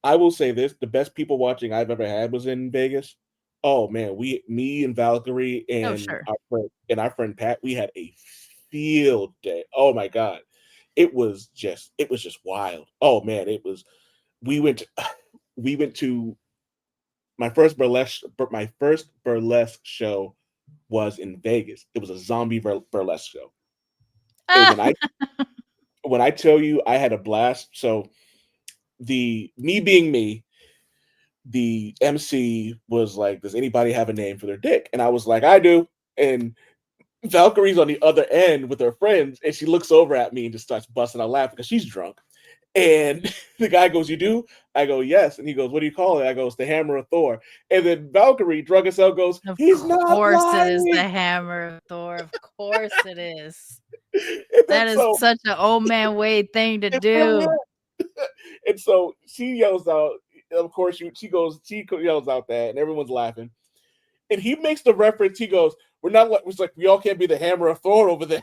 Speaker 2: I will say this: the best people watching I've ever had was in Vegas. Oh man, me and Valkyrie
Speaker 1: Oh,
Speaker 2: and
Speaker 1: sure.
Speaker 2: our friend Pat, we had a field day. Oh my god, it was just wild. Oh man, it was. We went we went to my first burlesque show was in Vegas. It was a zombie burlesque show, and when I tell you I had a blast. So the me being me, the MC was like, "Does anybody have a name for their dick?" And I was like, "I do." And Valkyrie's on the other end with her friends, and she looks over at me and just starts busting out laughing because she's drunk. And the guy goes, "You do?" I go, "Yes." And he goes, "What do you call it?" I go, "It's the Hammer of Thor." And then Valkyrie, drunk as hell, goes,
Speaker 1: Of
Speaker 2: "He's not
Speaker 1: course it is the
Speaker 2: lying."
Speaker 1: Hammer of Thor. Of course it is.
Speaker 2: And then
Speaker 1: That is
Speaker 2: so
Speaker 1: such an old man Wade thing to
Speaker 2: it's so
Speaker 1: do.
Speaker 2: weird. And so she yells out, of course, she yells out that, and everyone's laughing. And he makes the reference. He goes, "We're not like, it's like we all can't be the Hammer of Thor over there."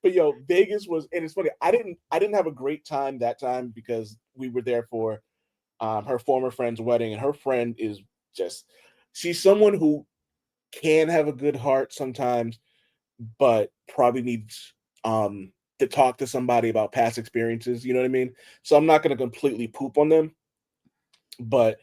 Speaker 2: But yo, Vegas was, and it's funny. I didn't have a great time that time because we were there for her former friend's wedding, and her friend is just, she's someone who can have a good heart sometimes, but probably needs to talk to somebody about past experiences. You know what I mean? So I'm not going to completely poop on them, but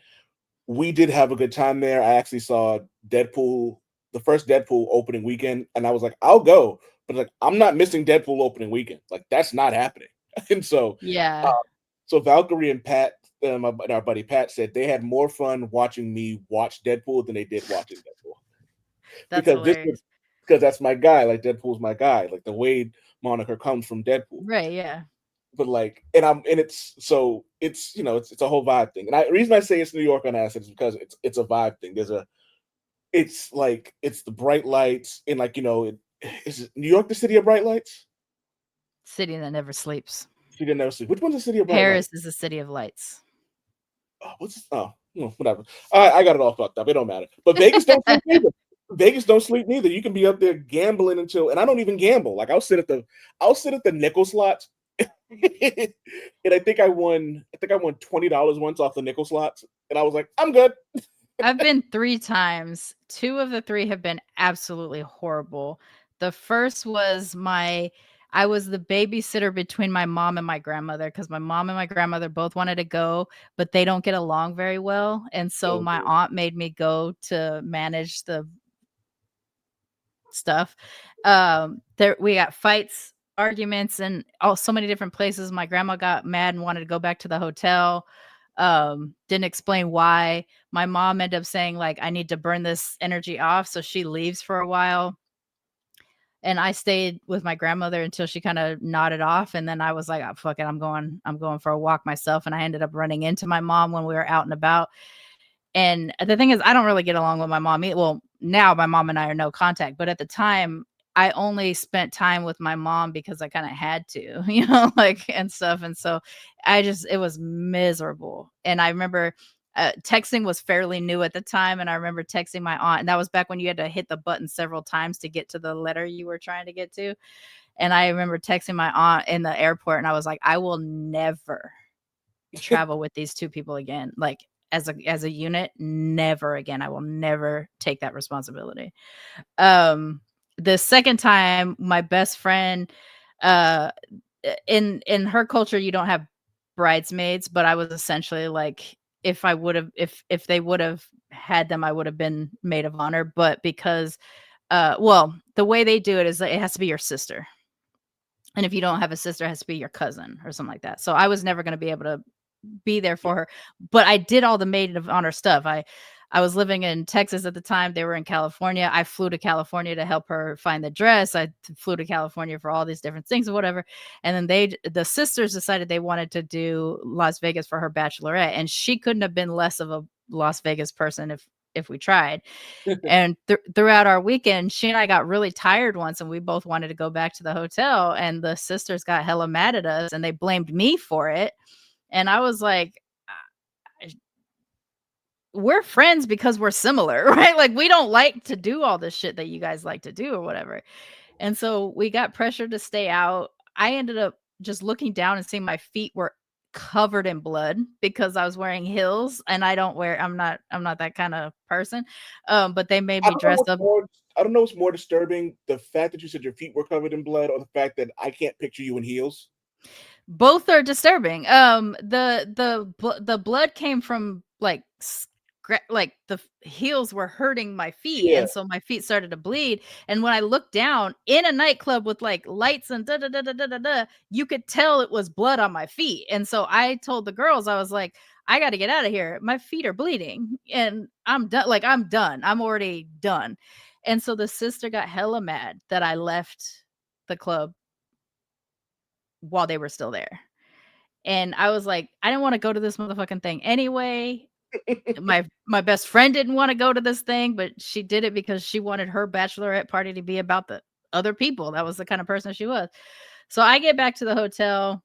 Speaker 2: we did have a good time there. I actually saw Deadpool, the first Deadpool opening weekend, and I was like, I'll go, but like, I'm not missing Deadpool opening weekend. Like, that's not happening. And so, uh,
Speaker 1: Yeah,
Speaker 2: so Valkyrie and Pat, and our buddy Pat said they had more fun watching me watch Deadpool than they did watching Deadpool
Speaker 1: that's
Speaker 2: because
Speaker 1: hilarious.
Speaker 2: because that's my guy. Like, Deadpool's my guy. Like, the Wade moniker comes from Deadpool.
Speaker 1: Right, yeah.
Speaker 2: But like, and it's so it's, you know, it's a whole vibe thing. And the reason I say it's New York on acid is because it's a vibe thing. It's like, it's the bright lights, and like, you know, is New York the city of bright lights?
Speaker 1: City that never sleeps.
Speaker 2: She didn't ever see which one's the city of bright lights.
Speaker 1: Paris is a city of lights.
Speaker 2: Oh, whatever. I got it all fucked up. It don't matter. But Vegas don't sleep neither. Vegas don't sleep neither. You can be up there gambling until, and I don't even gamble. Like, I'll sit at the nickel slots. And I think I won $20 once off the nickel slots, and I was like, I'm good.
Speaker 1: I've been 3 times. 2 of the 3 have been absolutely horrible. The first was I was the babysitter between my mom and my grandmother because my mom and my grandmother both wanted to go, but they don't get along very well. And so my
Speaker 2: Mhm.
Speaker 1: aunt made me go to manage the stuff. There we got fights, arguments, and all so many different places. My grandma got mad and wanted to go back to the hotel. Didn't explain why. My mom ended up saying like I need to burn this energy off, so she leaves for a while. And I stayed with my grandmother until she kind of nodded off, and then I was like, oh, "Fuck it, I'm going for a walk myself." And I ended up running into my mom when we were out and about. And the thing is, I don't really get along with my mom. Well, now my mom and I are no contact, but at the time, I only spent time with my mom because I kind of had to, like and stuff. And so it was miserable. And I remember texting was fairly new at the time. And I remember texting my aunt, and that was back when you had to hit the button several times to get to the letter you were trying to get to. And I remember texting my aunt in the airport, and I was like, I will never travel with these two people again. Like as a unit, never again. I will never take that responsibility. Um, the second time, my best friend, uh, in her culture, you don't have bridesmaids, but I was essentially like, if I would have, if they would have had them, I would have been maid of honor. But because, well, the way they do it is that it has to be your sister. And if you don't have a sister, it has to be your cousin or something like that. So I was never going to be able to be there for her, but I did all the maid of honor stuff. I was living in Texas at the time. They were in California. I flew to California to help her find the dress. I flew to California for all these different things or whatever. And then the sisters decided they wanted to do Las Vegas for her bachelorette, and she couldn't have been less of a Las Vegas person if we tried. And throughout our weekend, she and I got really tired once, and we both wanted to go back to the hotel, and the sisters got hella mad at us and they blamed me for it. And I was like, we're friends because we're similar, right? Like, we don't like to do all this shit that you guys like to do or whatever. And so we got pressured to stay out. I ended up just looking down and seeing my feet were covered in blood because I was wearing heels, and I'm not that kind of person. But they made me dress up.
Speaker 2: I don't know what's more disturbing, the fact that you said your feet were covered in blood, or the fact that I can't picture you in heels.
Speaker 1: Both are disturbing. The blood came from like like the heels were hurting my feet,
Speaker 2: Yeah.
Speaker 1: and so my feet started to bleed. And when I looked down in a nightclub with like lights and da da da da da da da, you could tell it was blood on my feet. And so I told the girls, I was like, I got to get out of here. My feet are bleeding, and I'm done. Like, I'm done. I'm already done. And so the sister got hella mad that I left the club while they were still there. And I was like, I didn't want to go to this motherfucking thing anyway. My best friend didn't want to go to this thing, but she did it because she wanted her bachelorette party to be about the other people. That was the kind of person she was. So I get back to the hotel.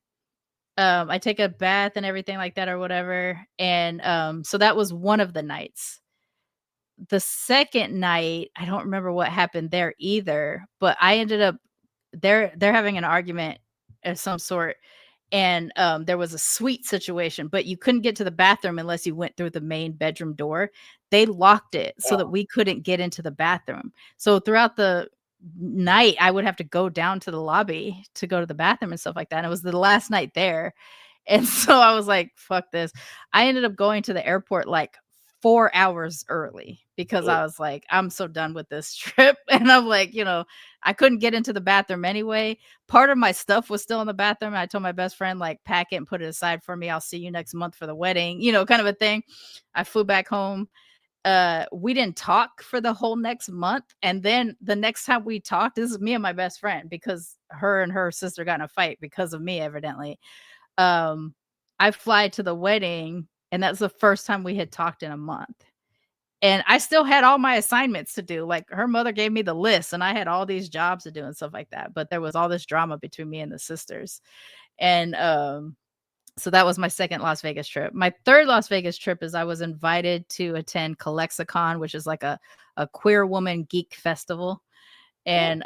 Speaker 1: I take a bath and everything like that or whatever. And so that was one of the nights. The second night, I don't remember what happened there either, but I ended up they're having an argument of some sort, and there was a suite situation, but you couldn't get to the bathroom unless you went through the main bedroom door. They locked it so that we couldn't get into the bathroom. So throughout the night, I would have to go down to the lobby to go to the bathroom and stuff like that. And it was the last night there. And so I was like, fuck this. I ended up going to the airport like 4 hours early because I was like, I'm so done with this trip. And I'm like, I couldn't get into the bathroom anyway. Part of my stuff was still in the bathroom. I told my best friend, like, pack it and put it aside for me. I'll see you next month for the wedding, kind of a thing. I flew back home. We didn't talk for the whole next month. And then the next time we talked, this is me and my best friend, because her and her sister got in a fight because of me, evidently. I fly to the wedding, and that's the first time we had talked in a month. And I still had all my assignments to do. Like, her mother gave me the list, and I had all these jobs to do and stuff like that. But there was all this drama between me and the sisters. And so that was my second Las Vegas trip. My third Las Vegas trip is I was invited to attend Calexicon, which is like a queer woman geek festival. And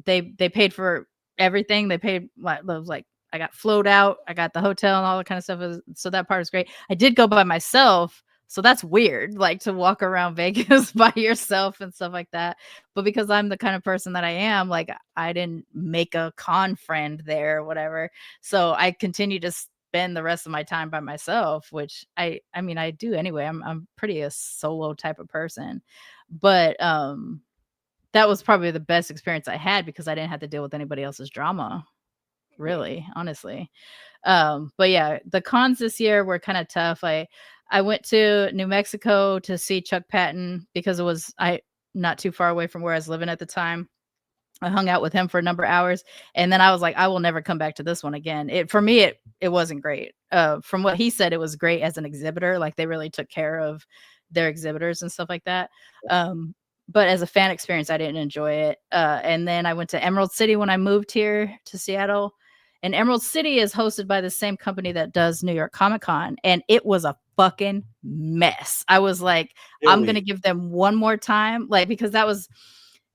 Speaker 1: they paid for everything. They paid like I got flown out, I got the hotel and all that kind of stuff. So that part is great. I did go by myself, so that's weird, like, to walk around Vegas by yourself and stuff like that. But because I'm the kind of person that I am, like, I didn't make a con friend there or whatever. So I continue to spend the rest of my time by myself, which I mean, I do anyway. I'm pretty a solo type of person. But that was probably the best experience I had because I didn't have to deal with anybody else's drama, really, honestly. But yeah, the cons this year were kind of tough. I went to New Mexico to see Chuck Patton because it was not too far away from where I was living at the time. I hung out with him for a number of hours, and then I was like, I will never come back to this one again. For me, it wasn't great. From what he said, it was great as an exhibitor. Like, they really took care of their exhibitors and stuff like that. But as a fan experience, I didn't enjoy it. And then I went to Emerald City when I moved here to Seattle. And Emerald City is hosted by the same company that does New York Comic Con. And it was a fucking mess. I was like, I'm going to give them one more time. Like, because that was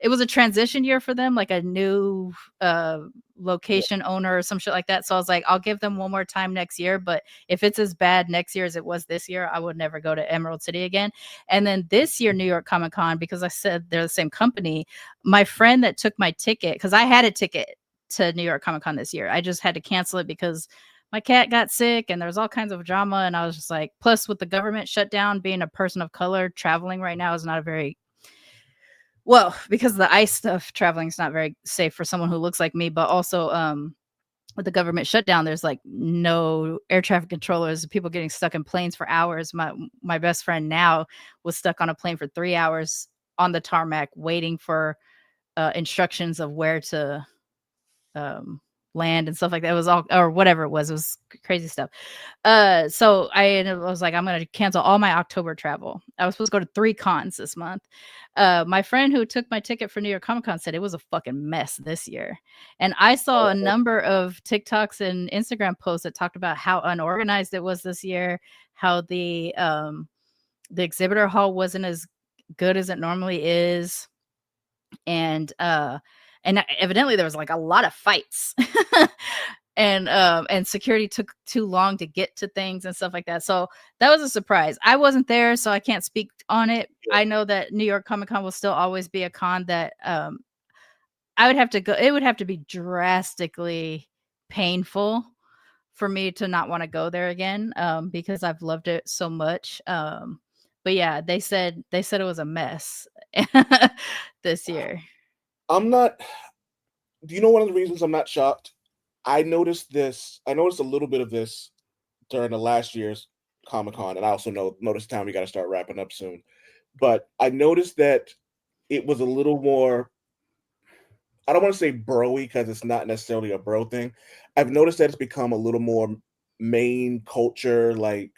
Speaker 1: it was a transition year for them, like a new
Speaker 2: Yeah.
Speaker 1: location owner or some shit like that. So I was like, I'll give them one more time next year, but if it's as bad next year as it was this year, I would never go to Emerald City again. And then this year, New York Comic Con, because I said they're the same company, my friend that took my ticket, because I had a ticket to New York Comic Con this year, I just had to cancel it because my cat got sick and there was all kinds of drama. And I was just like, plus with the government shutdown, being a person of color traveling right now is not a very well, because the ice stuff, traveling is not very safe for someone who looks like me, but also with the government shutdown, there's like no air traffic controllers, people getting stuck in planes for hours. My best friend now was stuck on a plane for 3 hours on the tarmac waiting for instructions of where to um, land and stuff like that. It was all or whatever it was crazy stuff. So I was like, I'm gonna cancel all my October travel. I was supposed to go to 3 cons this month. My friend who took my ticket for New York Comic Con said it was a fucking mess this year. And I saw a number of TikToks and Instagram posts that talked about how unorganized it was this year, how the exhibitor hall wasn't as good as it normally is. And evidently there was like a lot of fights. And security took too long to get to things and stuff like that. So that was a surprise. I wasn't there, so I can't speak on it. I know that New York Comic Con will still always be a con that I would have to go. It would have to be drastically painful for me to not want to go there again, because I've loved it so much. But yeah, they said it was a mess this year.
Speaker 2: I'm not. Do you know one of the reasons I'm not shocked? I noticed this. I noticed a little bit of this during the last year's Comic Con, and I also noticed time we got to start wrapping up soon. But I noticed that it was a little more. I don't want to say broy because it's not necessarily a bro thing. I've noticed that it's become a little more main culture like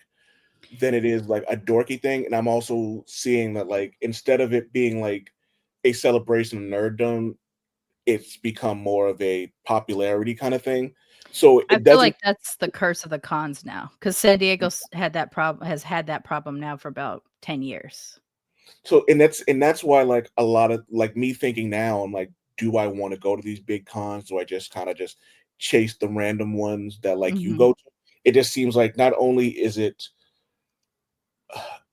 Speaker 2: than it is like a dorky thing, and I'm also seeing that like instead of it being like a celebration of nerddom, it's become more of a popularity kind of thing. So
Speaker 1: I
Speaker 2: it
Speaker 1: feel
Speaker 2: doesn't.
Speaker 1: like that's the curse of the cons now, because San Diego's had that problem has had that problem now for about 10 years.
Speaker 2: So and that's why like a lot of like me thinking now, I'm like, do I want to go to these big cons? Do I just kind of just chase the random ones that like you
Speaker 1: Mhm.
Speaker 2: go to? It just seems like not only is it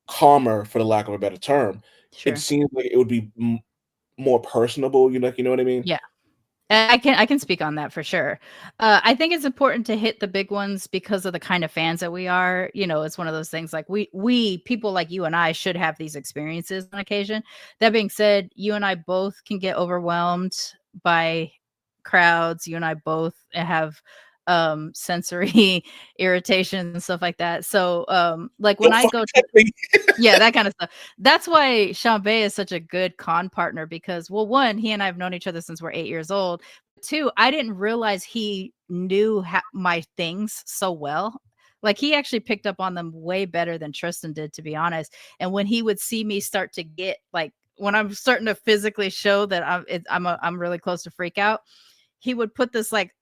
Speaker 2: calmer, for the lack of a better term, it
Speaker 1: Sure.
Speaker 2: seems like it would be more personable. You know what I mean?
Speaker 1: Yeah. I can speak on that for sure. I think it's important to hit the big ones because of the kind of fans that we are. It's one of those things like we people like you and I should have these experiences on occasion. That being said, you and I both can get overwhelmed by crowds. You and I both have sensory irritations and stuff like that. So like when
Speaker 2: Don't
Speaker 1: I
Speaker 2: fucking
Speaker 1: go to
Speaker 2: tempt me.
Speaker 1: yeah, that kind of stuff. That's why Sharmane is such a good con partner because, well, one, he and I have known each other since we're 8 years old. Two, I didn't realize he knew my things so well. Like he actually picked up on them way better than Tristan did, to be honest. And when he would see me start to get like when I'm starting to physically show that I'm really close to freak out, he would put this like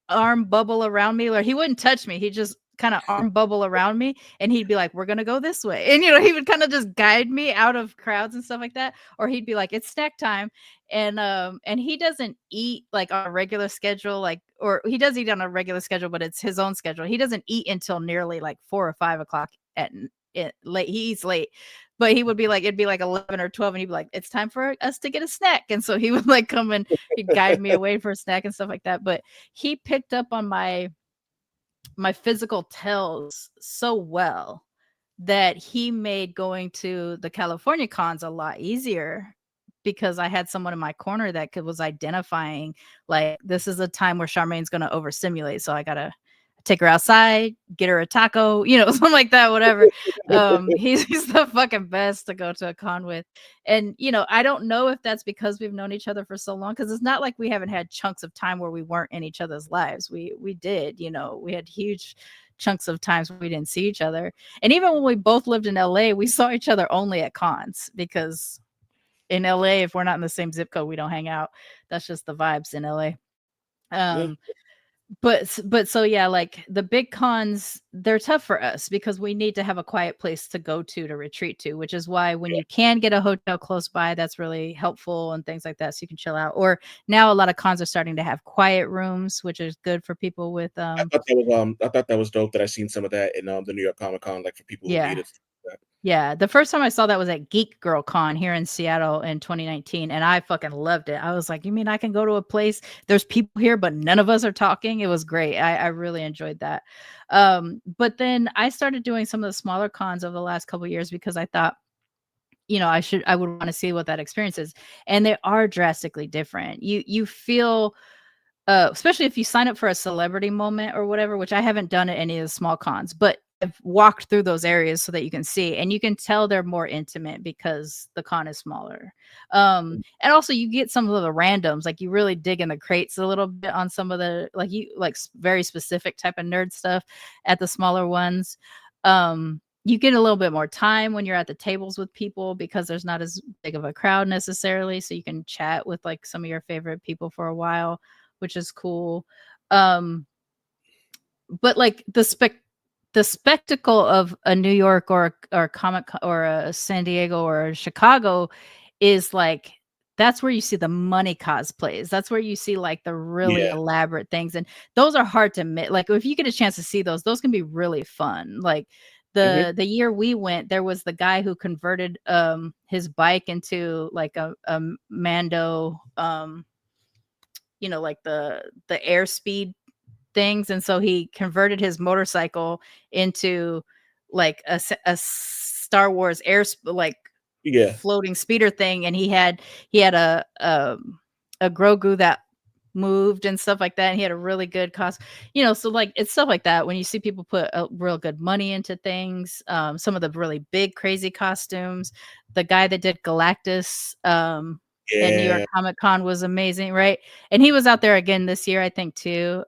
Speaker 1: arm bubble around me, or he wouldn't touch me. He just kind of arm bubble around me and he'd be like, we're gonna go this way. And he would kind of just guide me out of crowds and stuff like that. Or he'd be like, it's snack time. And he doesn't eat like on a regular schedule, like or he does eat on a regular schedule, but it's his own schedule. He doesn't eat until nearly like 4 or 5 o'clock at late. He eats late. But he would be like, it'd be like 11 or 12, and he'd be like, it's time for us to get a snack. And so he would like come and he'd guide me away for a snack and stuff like that. But he picked up on my physical tells so well that he made going to the California cons a lot easier because I had someone in my corner that was identifying like this is a time where Charmaine's going to overstimulate, so I gotta take her outside, get her a taco, something like that, whatever. He's the fucking best to go to a con with. And I don't know if that's because we've known each other for so long, because it's not like we haven't had chunks of time where we weren't in each other's lives. We did, we had huge chunks of times where we didn't see each other. And even when we both lived in LA, we saw each other only at cons because in LA, if we're not in the same zip code, we don't hang out. That's just the vibes in LA.
Speaker 2: Yeah.
Speaker 1: Um, but so yeah, like the big cons, they're tough for us because we need to have a quiet place to go to retreat to, which is why when
Speaker 2: Yeah.
Speaker 1: you can get a hotel close by, that's really helpful and things like that, so you can chill out. Or now a lot of cons are starting to have quiet rooms, which is good for people with
Speaker 2: I thought that was dope that I seen some of that in the New York Comic Con, like for people who
Speaker 1: yeah.
Speaker 2: needed that.
Speaker 1: Yeah, the first time I saw that was at Geek Girl Con here in Seattle in 2019, and I fucking loved it. I was like, "You mean I can go to a place? There's people here, but none of us are talking." It was great. I really enjoyed that. But then I started doing some of the smaller cons over the last couple of years because I thought, I would want to see what that experience is, and they are drastically different. You feel especially if you sign up for a celebrity moment or whatever, which I haven't done at any of the small cons, but I've walked through those areas so that you can see, and you can tell they're more intimate because the con is smaller. And also you get some of the randoms, like you really dig in the crates a little bit on some of the very specific type of nerd stuff at the smaller ones. You get a little bit more time when you're at the tables with people because there's not as big of a crowd necessarily, so you can chat with like some of your favorite people for a while, which is cool. Um, but like the spectacle of a New York or or a San Diego or a Chicago is like that's where you see the money cosplays. That's where you see like the really
Speaker 2: Yeah.
Speaker 1: elaborate things, and those are hard to miss. Like if you get a chance to see those can be really fun. Like
Speaker 2: Hmm.
Speaker 1: the year we went, there was the guy who converted his bike into like a Mando like the airspeed things, and so he converted his motorcycle into like a Star Wars like
Speaker 2: Yeah.
Speaker 1: floating speeder thing, and he had a Grogu that moved and stuff like that, and he had a really good cost, so like it's stuff like that when you see people put a real good money into things. Some of the really big crazy costumes, the guy that did Galactus at New York
Speaker 2: Yeah.
Speaker 1: Comic Con was amazing, right? And he was out there again this year, I think, too.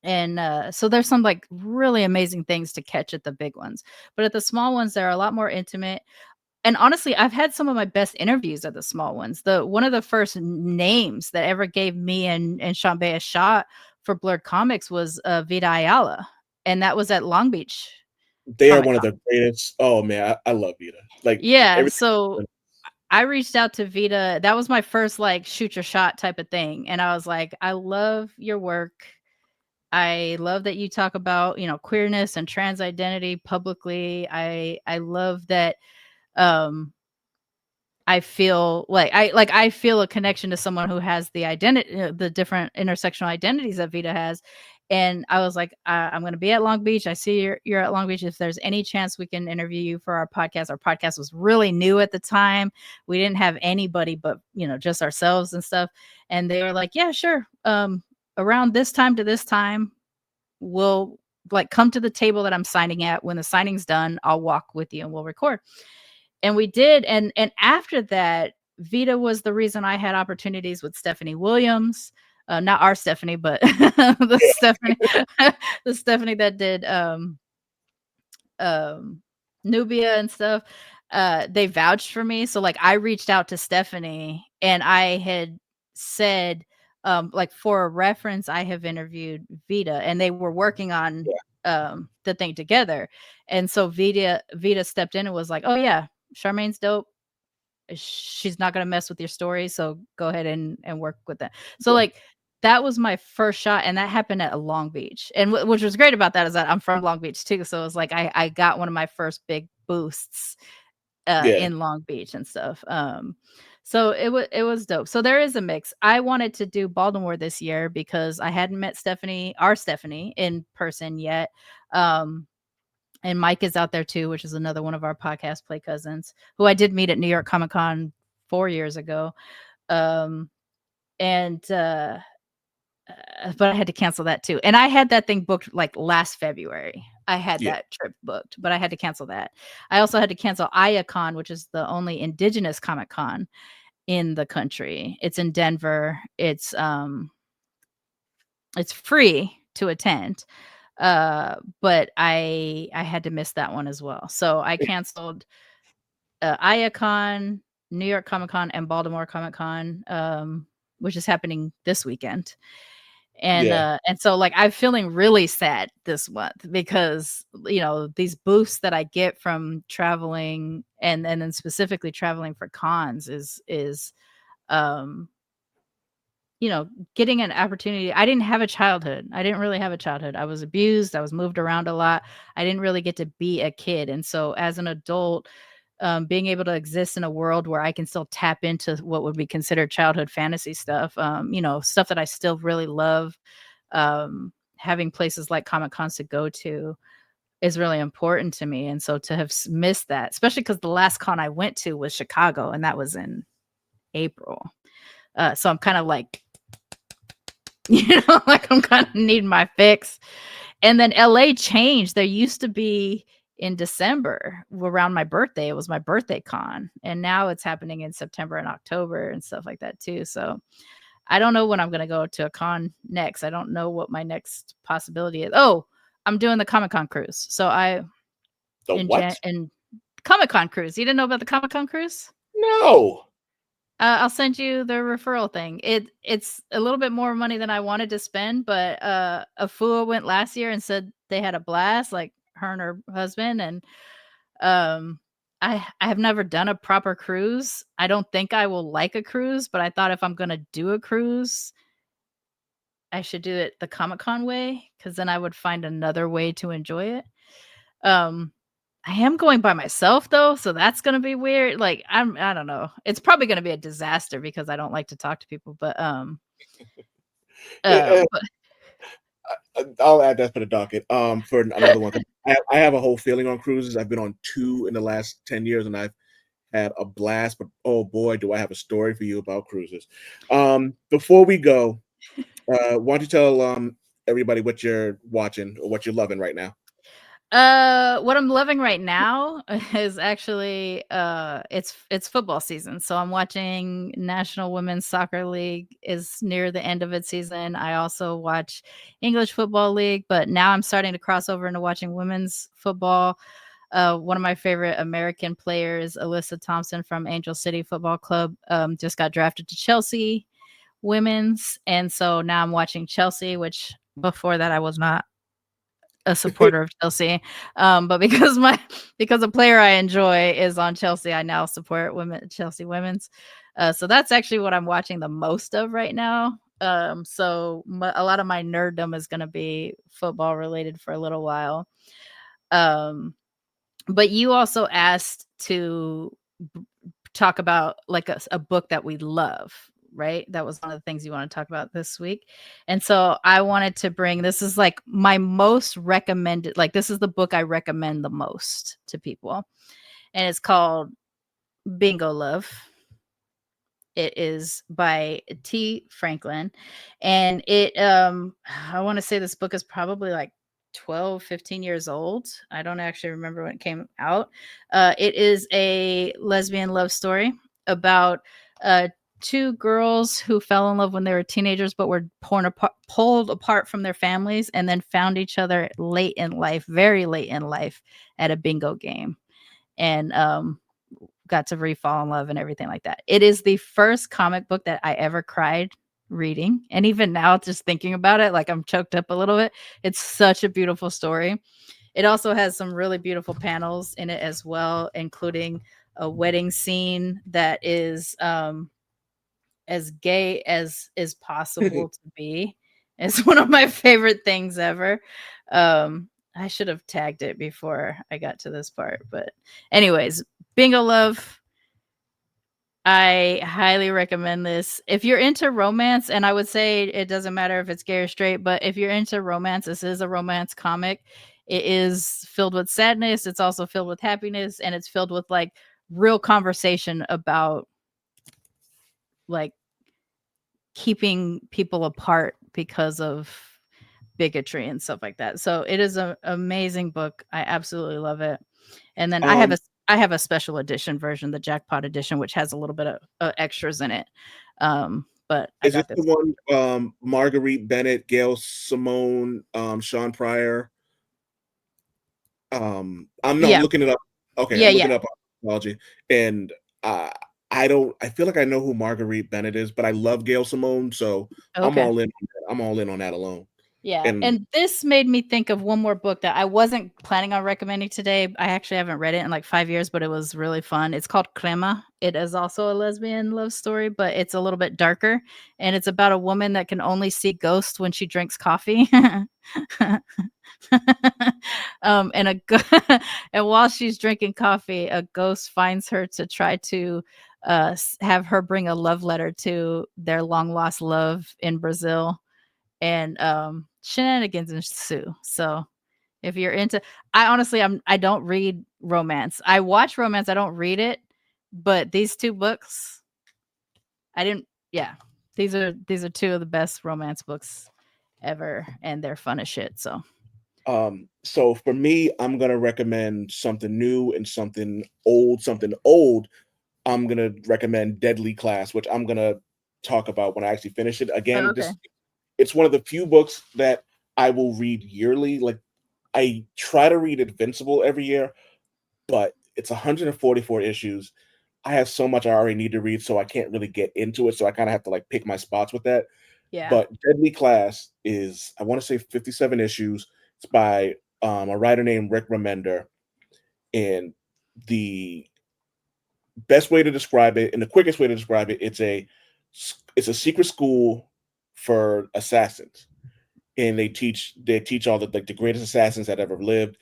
Speaker 1: And so there's some like really amazing things to catch at the big ones, but at the small ones they're a lot more intimate. And honestly, I've had some of my best interviews at the small ones. The one of the first names that ever gave me and Shambe a shot for BLERDcoMIXed was Vida Ayala, and that was at Long Beach
Speaker 2: They are
Speaker 1: Comic
Speaker 2: one of
Speaker 1: Con.
Speaker 2: the greatest. Oh man, I love Vita. Like
Speaker 1: Yeah,
Speaker 2: everything.
Speaker 1: so I reached out to Vida. That was my first like shoot your shot type of thing, and I was like, I love your work. I love that you talk about, queerness and trans identity publicly. I love that um I feel I feel a connection to someone who has the identity, the different intersectional identities that Vita has. And I was like, I'm going to be at Long Beach. I see you're at Long Beach. If there's any chance we can interview you for our podcast was really new at the time. We didn't have anybody but, just ourselves and stuff. And they were like, yeah, sure. Around this time to this time, we'll like come to the table that I'm signing at. When the signing's done, I'll walk with you and we'll record. And we did. And after that, Vita was the reason I had opportunities with Stephanie Williams. Not our Stephanie, but the Stephanie, the Stephanie that did um Nubia and stuff. They vouched for me. So like I reached out to Stephanie and I had said like for a reference, I have interviewed Vita, and they were working on
Speaker 2: Yeah.
Speaker 1: the thing together. And so Vita stepped in and was like, "Oh yeah, Charmaine's dope. She's not gonna mess with your story, so go ahead and work with that." So
Speaker 2: Yeah.
Speaker 1: like that was my first shot, and that happened at Long Beach. And which was great about that is that I'm from Long Beach too, so it was like I got one of my first big boosts
Speaker 2: Yeah.
Speaker 1: in Long Beach and stuff. So it was dope. So there is a mix. I wanted to do Baltimore this year because I hadn't met our Stephanie, in person yet. Um, and Mike is out there too, which is another one of our podcast play cousins who I did meet at New York Comic Con 4 years ago. Um, and but I had to cancel that too. And I had that thing booked like last February. I had
Speaker 2: Yeah.
Speaker 1: that trip booked, but I had to cancel that. I also had to cancel IACon, which is the only indigenous Comic Con in the country. It's in Denver. It's free to attend. But I had to miss that one as well. So I canceled IACon, New York Comic Con, and Baltimore Comic Con, which is happening this weekend. And so like I'm feeling really sad this month because these boosts that I get from traveling and then specifically traveling for cons is um getting an opportunity. I didn't have a childhood. I didn't really have a childhood. I was abused. I was moved around a lot. I didn't really get to be a kid. And so as an adult, being able to exist in a world where I can still tap into what would be considered childhood fantasy stuff, stuff that I still really love, having places like Comic Cons to go to is really important to me. And so to have missed that, especially because the last con I went to was Chicago, and that was in April. So I'm kind of like, like I'm kind of needing my fix. And then LA changed. There used to be in December around my birthday. It was my birthday con. And now it's happening in September and October and stuff like that too. So I don't know when I'm going to go to a con next. I don't know what my next possibility is. Oh, I'm doing the Comic-Con cruise. So
Speaker 2: What?
Speaker 1: in Comic-Con cruise. You didn't know about the Comic-Con cruise?
Speaker 2: No.
Speaker 1: I'll send you the referral thing. It's a little bit more money than I wanted to spend, but Afua went last year and said they had a blast, like her and her husband. And I have never done a proper cruise. I don't think I will like a cruise, but I thought if I'm gonna do a cruise, I should do it the Comic-Con way, because then I would find another way to enjoy it. I am going by myself though, so that's gonna be weird. Like I don't know. It's probably gonna be a disaster because I don't like to talk to people. But
Speaker 2: Yeah,
Speaker 1: but
Speaker 2: I'll add that for the docket. For another one, 'cause I have a whole feeling on cruises. I've been on 2 in the last 10 years, and I've had a blast. But oh boy, do I have a story for you about cruises. Before we go, why don't you tell everybody what you're watching or what you're loving right now?
Speaker 1: what I'm loving right now is actually it's football season. So I'm watching National Women's Soccer League is near the end of its season. I also watch English Football League, but now I'm starting to cross over into watching women's football. One of my favorite American players, Alyssa Thompson from Angel City Football Club, just got drafted to Chelsea women's. And so now I'm watching Chelsea, which before that I was not a supporter of Chelsea. But because a player I enjoy is on Chelsea, I now support Chelsea women's. So that's actually what I'm watching the most of right now. A lot of my nerddom is going to be football related for a little while. But you also asked to talk about like a book that we love, right? That was one of the things you want to talk about this week. And so I wanted to bring, this is like my most recommended, like this is the book I recommend the most to people. And it's called Bingo Love. It is by T. Franklin. And I want to say this book is probably like 12, 15 years old. I don't actually remember when it came out. It is a lesbian love story about two girls who fell in love when they were teenagers, but were pulled apart from their families and then found each other late in life, very late in life, at a bingo game. And got to re-fall in love and everything like that. It is the first comic book that I ever cried reading. And even now, just thinking about it, like I'm choked up a little bit. It's such a beautiful story. It also has some really beautiful panels in it as well, including a wedding scene that is as gay as is possible to be. It's one of my favorite things ever. I should have tagged it before I got to this part. But anyways, Bingo Love, I highly recommend this. If you're into romance, and I would say it doesn't matter if it's gay or straight, but if you're into romance, this is a romance comic. It is filled with sadness. It's also filled with happiness, and it's filled with like real conversation about like keeping people apart because of bigotry and stuff like that. So it is an amazing book. I absolutely love it. And then I have a special edition version, the jackpot edition, which has a little bit of extras in it. But I
Speaker 2: Is this
Speaker 1: got this.
Speaker 2: the one Marguerite Bennett, Gail Simone, Sean Pryor? I'm
Speaker 1: Yeah,
Speaker 2: looking it up. Okay,
Speaker 1: yeah,
Speaker 2: I'm looking
Speaker 1: yeah.
Speaker 2: up technology, and I feel like I know who Marguerite Bennett is, but I love Gail Simone, so I'm
Speaker 1: Okay.
Speaker 2: all in on that. I'm all in on that alone.
Speaker 1: Yeah,
Speaker 2: And
Speaker 1: and this made me think of one more book that I wasn't planning on recommending today. I actually haven't read it in like 5 years, but it was really fun. It's called Crema. It is also a lesbian love story, but it's a little bit darker, and it's about a woman that can only see ghosts when she drinks coffee. And and while she's drinking coffee, a ghost finds her to try to have her bring a love letter to their long lost love in Brazil, and shenanigans ensue. So if you're into, I honestly, I don't read romance. I watch romance, I don't read it, but these two books, I didn't. Yeah, these are two of the best romance books ever, and they're fun as shit.
Speaker 2: so for me, I'm gonna recommend something new and something old. Something old, I'm gonna recommend Deadly Class, which I'm gonna talk about when I actually finish it.
Speaker 1: Oh,
Speaker 2: Again,
Speaker 1: okay.
Speaker 2: this it's one of the few books that I will read yearly. Like I try to read Invincible every year, but it's 144 issues. I have so much I already need to read, so I can't really get into it. So I kind of have to like pick my spots with that.
Speaker 1: Yeah.
Speaker 2: But Deadly Class is, I want to say, 57 issues. It's by a writer named Rick Remender, and the best way to describe it, and the quickest way to describe it, it's a secret school for assassins, and they teach all the greatest assassins that ever lived,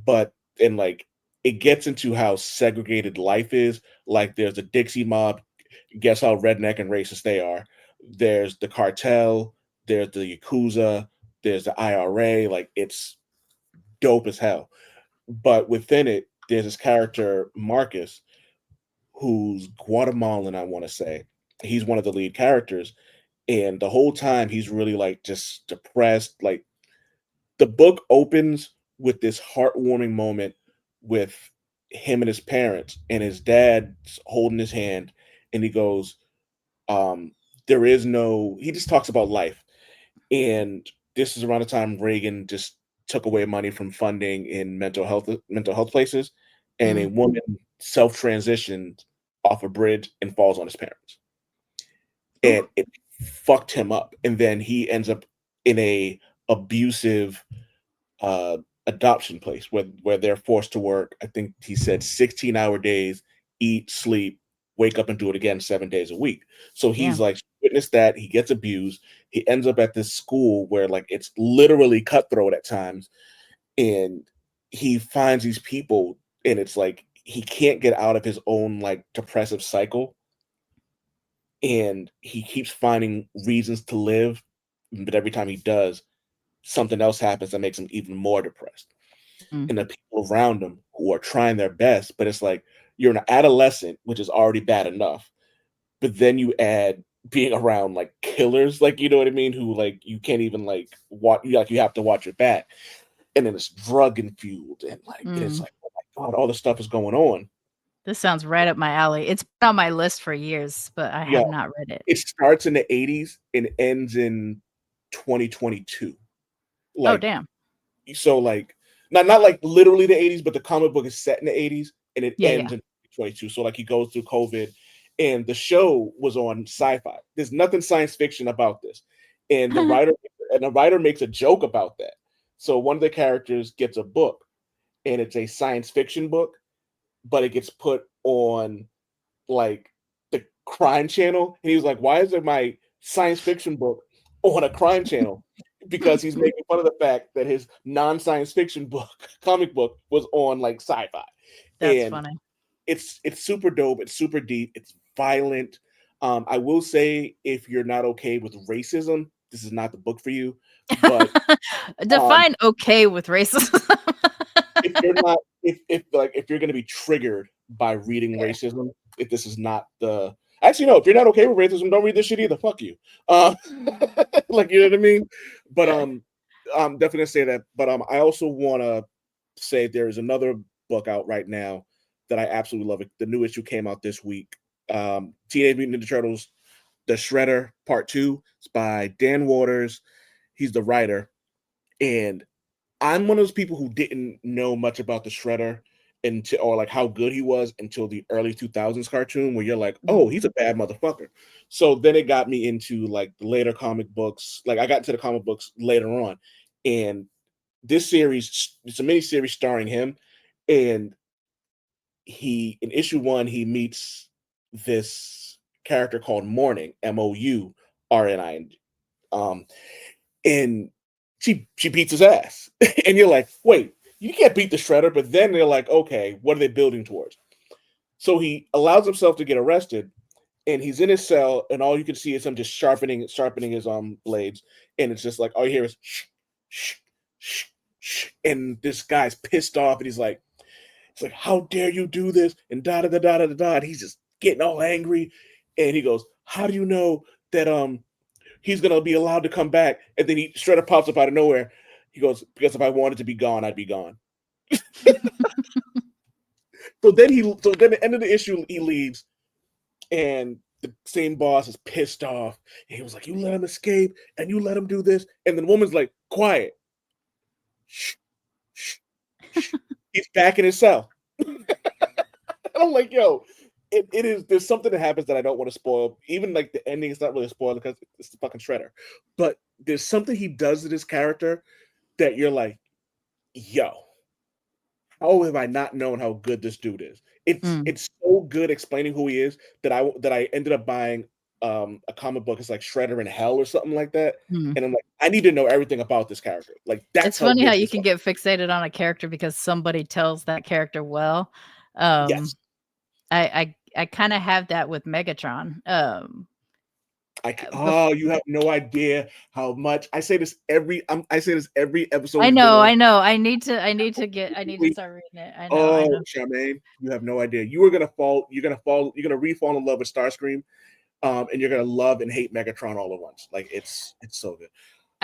Speaker 2: but and like it gets into how segregated life is. Like there's the Dixie mob, guess how redneck and racist they are. There's the cartel, there's the Yakuza, there's the IRA. Like it's dope as hell. But within it, there's this character, Marcus, who's Guatemalan, I want to say. He's one of the lead characters. And the whole time he's really like just depressed. Like the book opens with this heartwarming moment with him and his parents, and his dad's holding his hand, and he goes, um, there is no, he just talks about life. And this is around the time Reagan just took away money from funding in mental health places, and a
Speaker 1: Mm.
Speaker 2: woman self-transitioned off a bridge and falls on his parents.
Speaker 1: Ooh.
Speaker 2: And it fucked him up. And then he ends up in a abusive uh, adoption place where they're forced to work. I think he said 16-hour days, eat, sleep, wake up and do it again 7 days a week. So he's
Speaker 1: Damn.
Speaker 2: like witnessed that. He gets abused. He ends up at this school where like it's literally cutthroat at times, and he finds these people, and it's like he can't get out of his own like depressive cycle, and he keeps finding reasons to live, but every time he does, something else happens that makes him even more depressed.
Speaker 1: Mm.
Speaker 2: And the people around him who are trying their best, but it's like you're an adolescent, which is already bad enough, but then you add being around like killers, like you know what I mean, who like you can't even like watch, you have to watch your back, and then it's drug infused, and like it's
Speaker 1: Mm.
Speaker 2: like, oh my god, all this stuff is going on.
Speaker 1: This sounds right up my alley. It's been on my list for years, but I
Speaker 2: Yeah,
Speaker 1: have not read it.
Speaker 2: it starts in the 80s and ends in 2022.
Speaker 1: Oh,
Speaker 2: Like
Speaker 1: damn.
Speaker 2: so like not like literally the 80s, but the comic book is set in the 80s and it
Speaker 1: Yeah, yeah.
Speaker 2: ends in 22. So like he goes through COVID, and the show was on sci-fi. There's nothing science fiction about this. And the writer makes a joke about that. So one of the characters gets a book, and it's a science fiction book, but it gets put on like the crime channel. And he was like, why is it my science fiction book on a crime channel? Because he's making fun of the fact that his non-science fiction book, comic book, was on like sci-fi.
Speaker 1: That's
Speaker 2: And
Speaker 1: funny.
Speaker 2: it's super dope, it's super deep, it's violent. I will say if you're not okay with racism, this is not the book for you. But um
Speaker 1: Define okay with racism.
Speaker 2: if you're not if you're gonna be triggered by reading
Speaker 1: Fair.
Speaker 2: racism, if this is not the actually no, if you're not okay with racism, don't read this shit either. Fuck you. Uh, like you know what I mean? But
Speaker 1: Yeah.
Speaker 2: I'm definitely gonna say that. But I also wanna say there is another book out right now that I absolutely love. It. The new issue came out this week. Teenage Mutant Ninja Turtles, The Shredder Part 2. It's by Dan Waters. He's the writer. And I'm one of those people who didn't know much about the Shredder until, or like how good he was until the early 2000s cartoon, where you're like, oh,
Speaker 1: Mm.
Speaker 2: he's a bad motherfucker. So then it got me into like the later comic books. Like I got into the comic books later on, and this series, it's a mini series starring him, and he, in issue 1, he meets this character called Morning, Mourning, um, and she beats his ass, and you're like, wait, you can't beat the Shredder. But then they're like, okay, what are they building towards? So he allows himself to get arrested, and he's in his cell, and all you can see is him just sharpening his blades, and it's just like all you hear is shh, shh, shh, shh, and this guy's pissed off, and it's like, how dare you do this, and da da da da da da. And he's just getting all angry, and he goes, how do you know that he's gonna be allowed to come back? And then he Shredder pops up out of nowhere. He goes, because if I wanted to be gone, I'd be gone. So then at the end of the issue, he leaves, and the same boss is pissed off. And he was like, you let him escape, and you let him do this. And then the woman's like, quiet. Shh, shh, shh. He's back in his cell. And I'm like, yo, it is, there's something that happens that I don't want to spoil. Even like the ending is not really a spoiler because it's the fucking Shredder. But there's something he does to this character that you're like, yo, how have I not known how good this dude is? It's so good explaining who he is that I ended up buying a comic book. It's like Shredder in Hell or something like that.
Speaker 1: Mm.
Speaker 2: And I'm like, I need to know everything about this character. Like that's
Speaker 1: It's funny how you
Speaker 2: this
Speaker 1: can get fixated on a character because somebody tells that character well.
Speaker 2: Yes.
Speaker 1: I kind of have that with Megatron.
Speaker 2: You have no idea how much I say this every episode.
Speaker 1: I know. I need to start reading it. I know.
Speaker 2: Sharmane, you have no idea. You're gonna fall in love with Starscream, and you're gonna love and hate Megatron all at once. Like it's so good.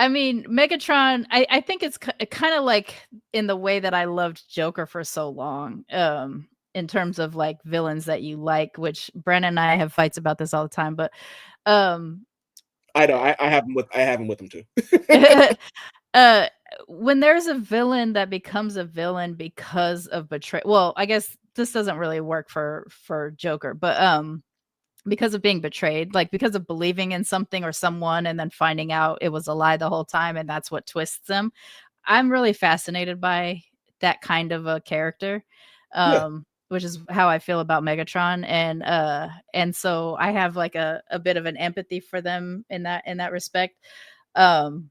Speaker 1: I mean, Megatron, I think it's kind of like in the way that I loved Joker for so long, in terms of like villains that you like, which Brandon and I have fights about this all the time, but
Speaker 2: I know I have him with him too.
Speaker 1: When there's a villain that becomes a villain because of betrayal, well, I guess this doesn't really work for Joker, but because of being betrayed, like because of believing in something or someone and then finding out it was a lie the whole time and that's what twists them. I'm really fascinated by that kind of a character.
Speaker 2: Yeah.
Speaker 1: Which is how I feel about Megatron, and so I have like a bit of an empathy for them in that respect. And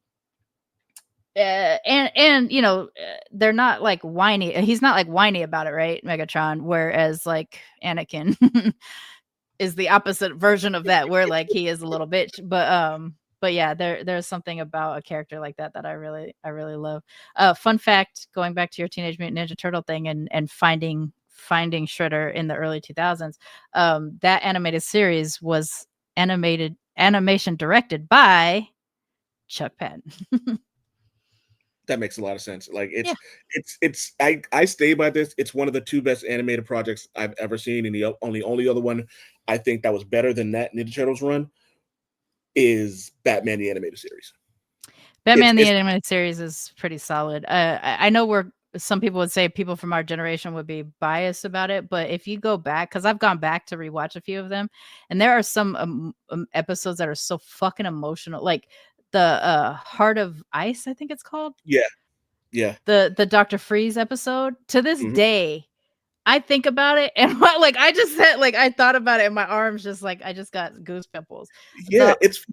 Speaker 1: you know, they're not like whiny. He's not like whiny about it, right, Megatron? Whereas like Anakin is the opposite version of that, where like he is a little bitch. But yeah, there's something about a character like that that I really love. Fun fact, going back to your Teenage Mutant Ninja Turtle thing and finding Shredder in the early 2000s, that animated series was animation directed by Chuck Patton.
Speaker 2: That makes a lot of sense. Like
Speaker 1: Yeah.
Speaker 2: I stay by this. It's one of the 2 best animated projects I've ever seen, and the only other one I think that was better than that Ninja Turtles run is Batman the Animated Series.
Speaker 1: Batman the Animated Series is pretty solid. I know some people would say people from our generation would be biased about it, but if you go back, because I've gone back to rewatch a few of them, and there are some episodes that are so fucking emotional, like the Heart of Ice, I think it's called.
Speaker 2: Yeah.
Speaker 1: The Dr. Freeze episode. To this
Speaker 2: Mhm.
Speaker 1: day, I think about it and I just said, like, I thought about it and my arms just like I just got goose pimples.
Speaker 2: Yeah,
Speaker 1: It's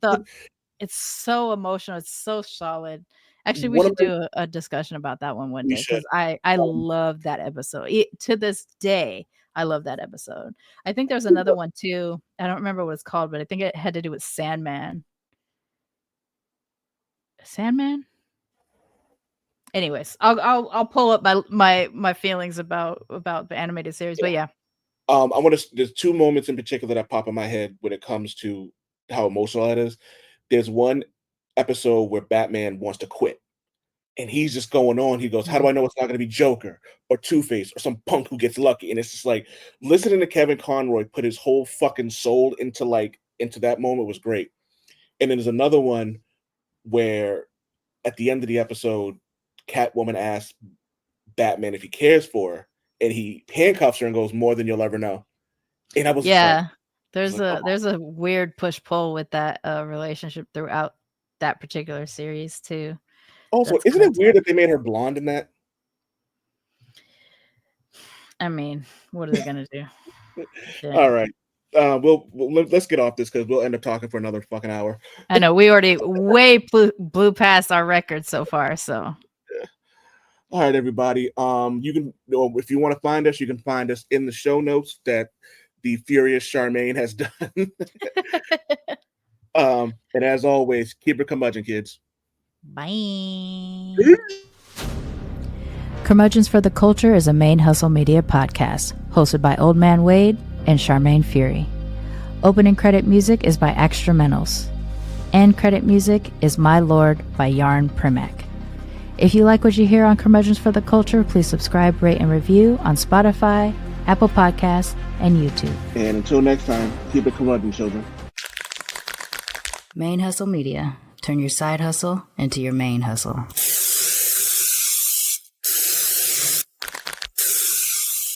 Speaker 1: so emotional. It's so solid. Actually, we
Speaker 2: one of
Speaker 1: should
Speaker 2: my
Speaker 1: do a discussion about that one
Speaker 2: we
Speaker 1: day
Speaker 2: should.
Speaker 1: because I love that episode. To this day, I love that episode. I think there's another one too. I don't remember what it's called, but I think it had to do with Sandman. Sandman? Anyways, I'll pull up my feelings about the animated series, but yeah.
Speaker 2: There's 2 moments in particular that pop in my head when it comes to how emotional that is. There's one episode where Batman wants to quit, and he's just going on. He goes, "How do I know it's not gonna be Joker or Two-Face or some punk who gets lucky?" And it's just like listening to Kevin Conroy put his whole fucking soul into that moment was great. And then there's another one where at the end of the episode, Catwoman asks Batman if he cares for her, and he handcuffs her and goes, "More than you'll ever know." And I was
Speaker 1: there's a weird push-pull with that relationship throughout that particular series too.
Speaker 2: Also, isn't it weird that they made her blonde in that?
Speaker 1: I mean, what are they gonna do?
Speaker 2: All right. Let's get off this because we'll end up talking for another fucking hour.
Speaker 1: I know we already blew past our record so far. So,
Speaker 2: yeah. All right, everybody. You can, if you want to find us, you can find us in the show notes that the furious Sharmane has done. And as always, keep it curmudgeon, kids.
Speaker 1: Bye. Curmudgeons for the Culture is a Main Hustle Media podcast hosted by Old Man Wade and Sharmane Fury. Opening credit music is by Extramentals. End credit music is My Lord by Yarn Primac. If you like what you hear on Curmudgeons for the Culture, please subscribe, rate, and review on Spotify, Apple Podcasts, and YouTube.
Speaker 2: And until next time, keep it curmudgeon, children.
Speaker 1: Main Hustle Media. Turn your side hustle into your main hustle.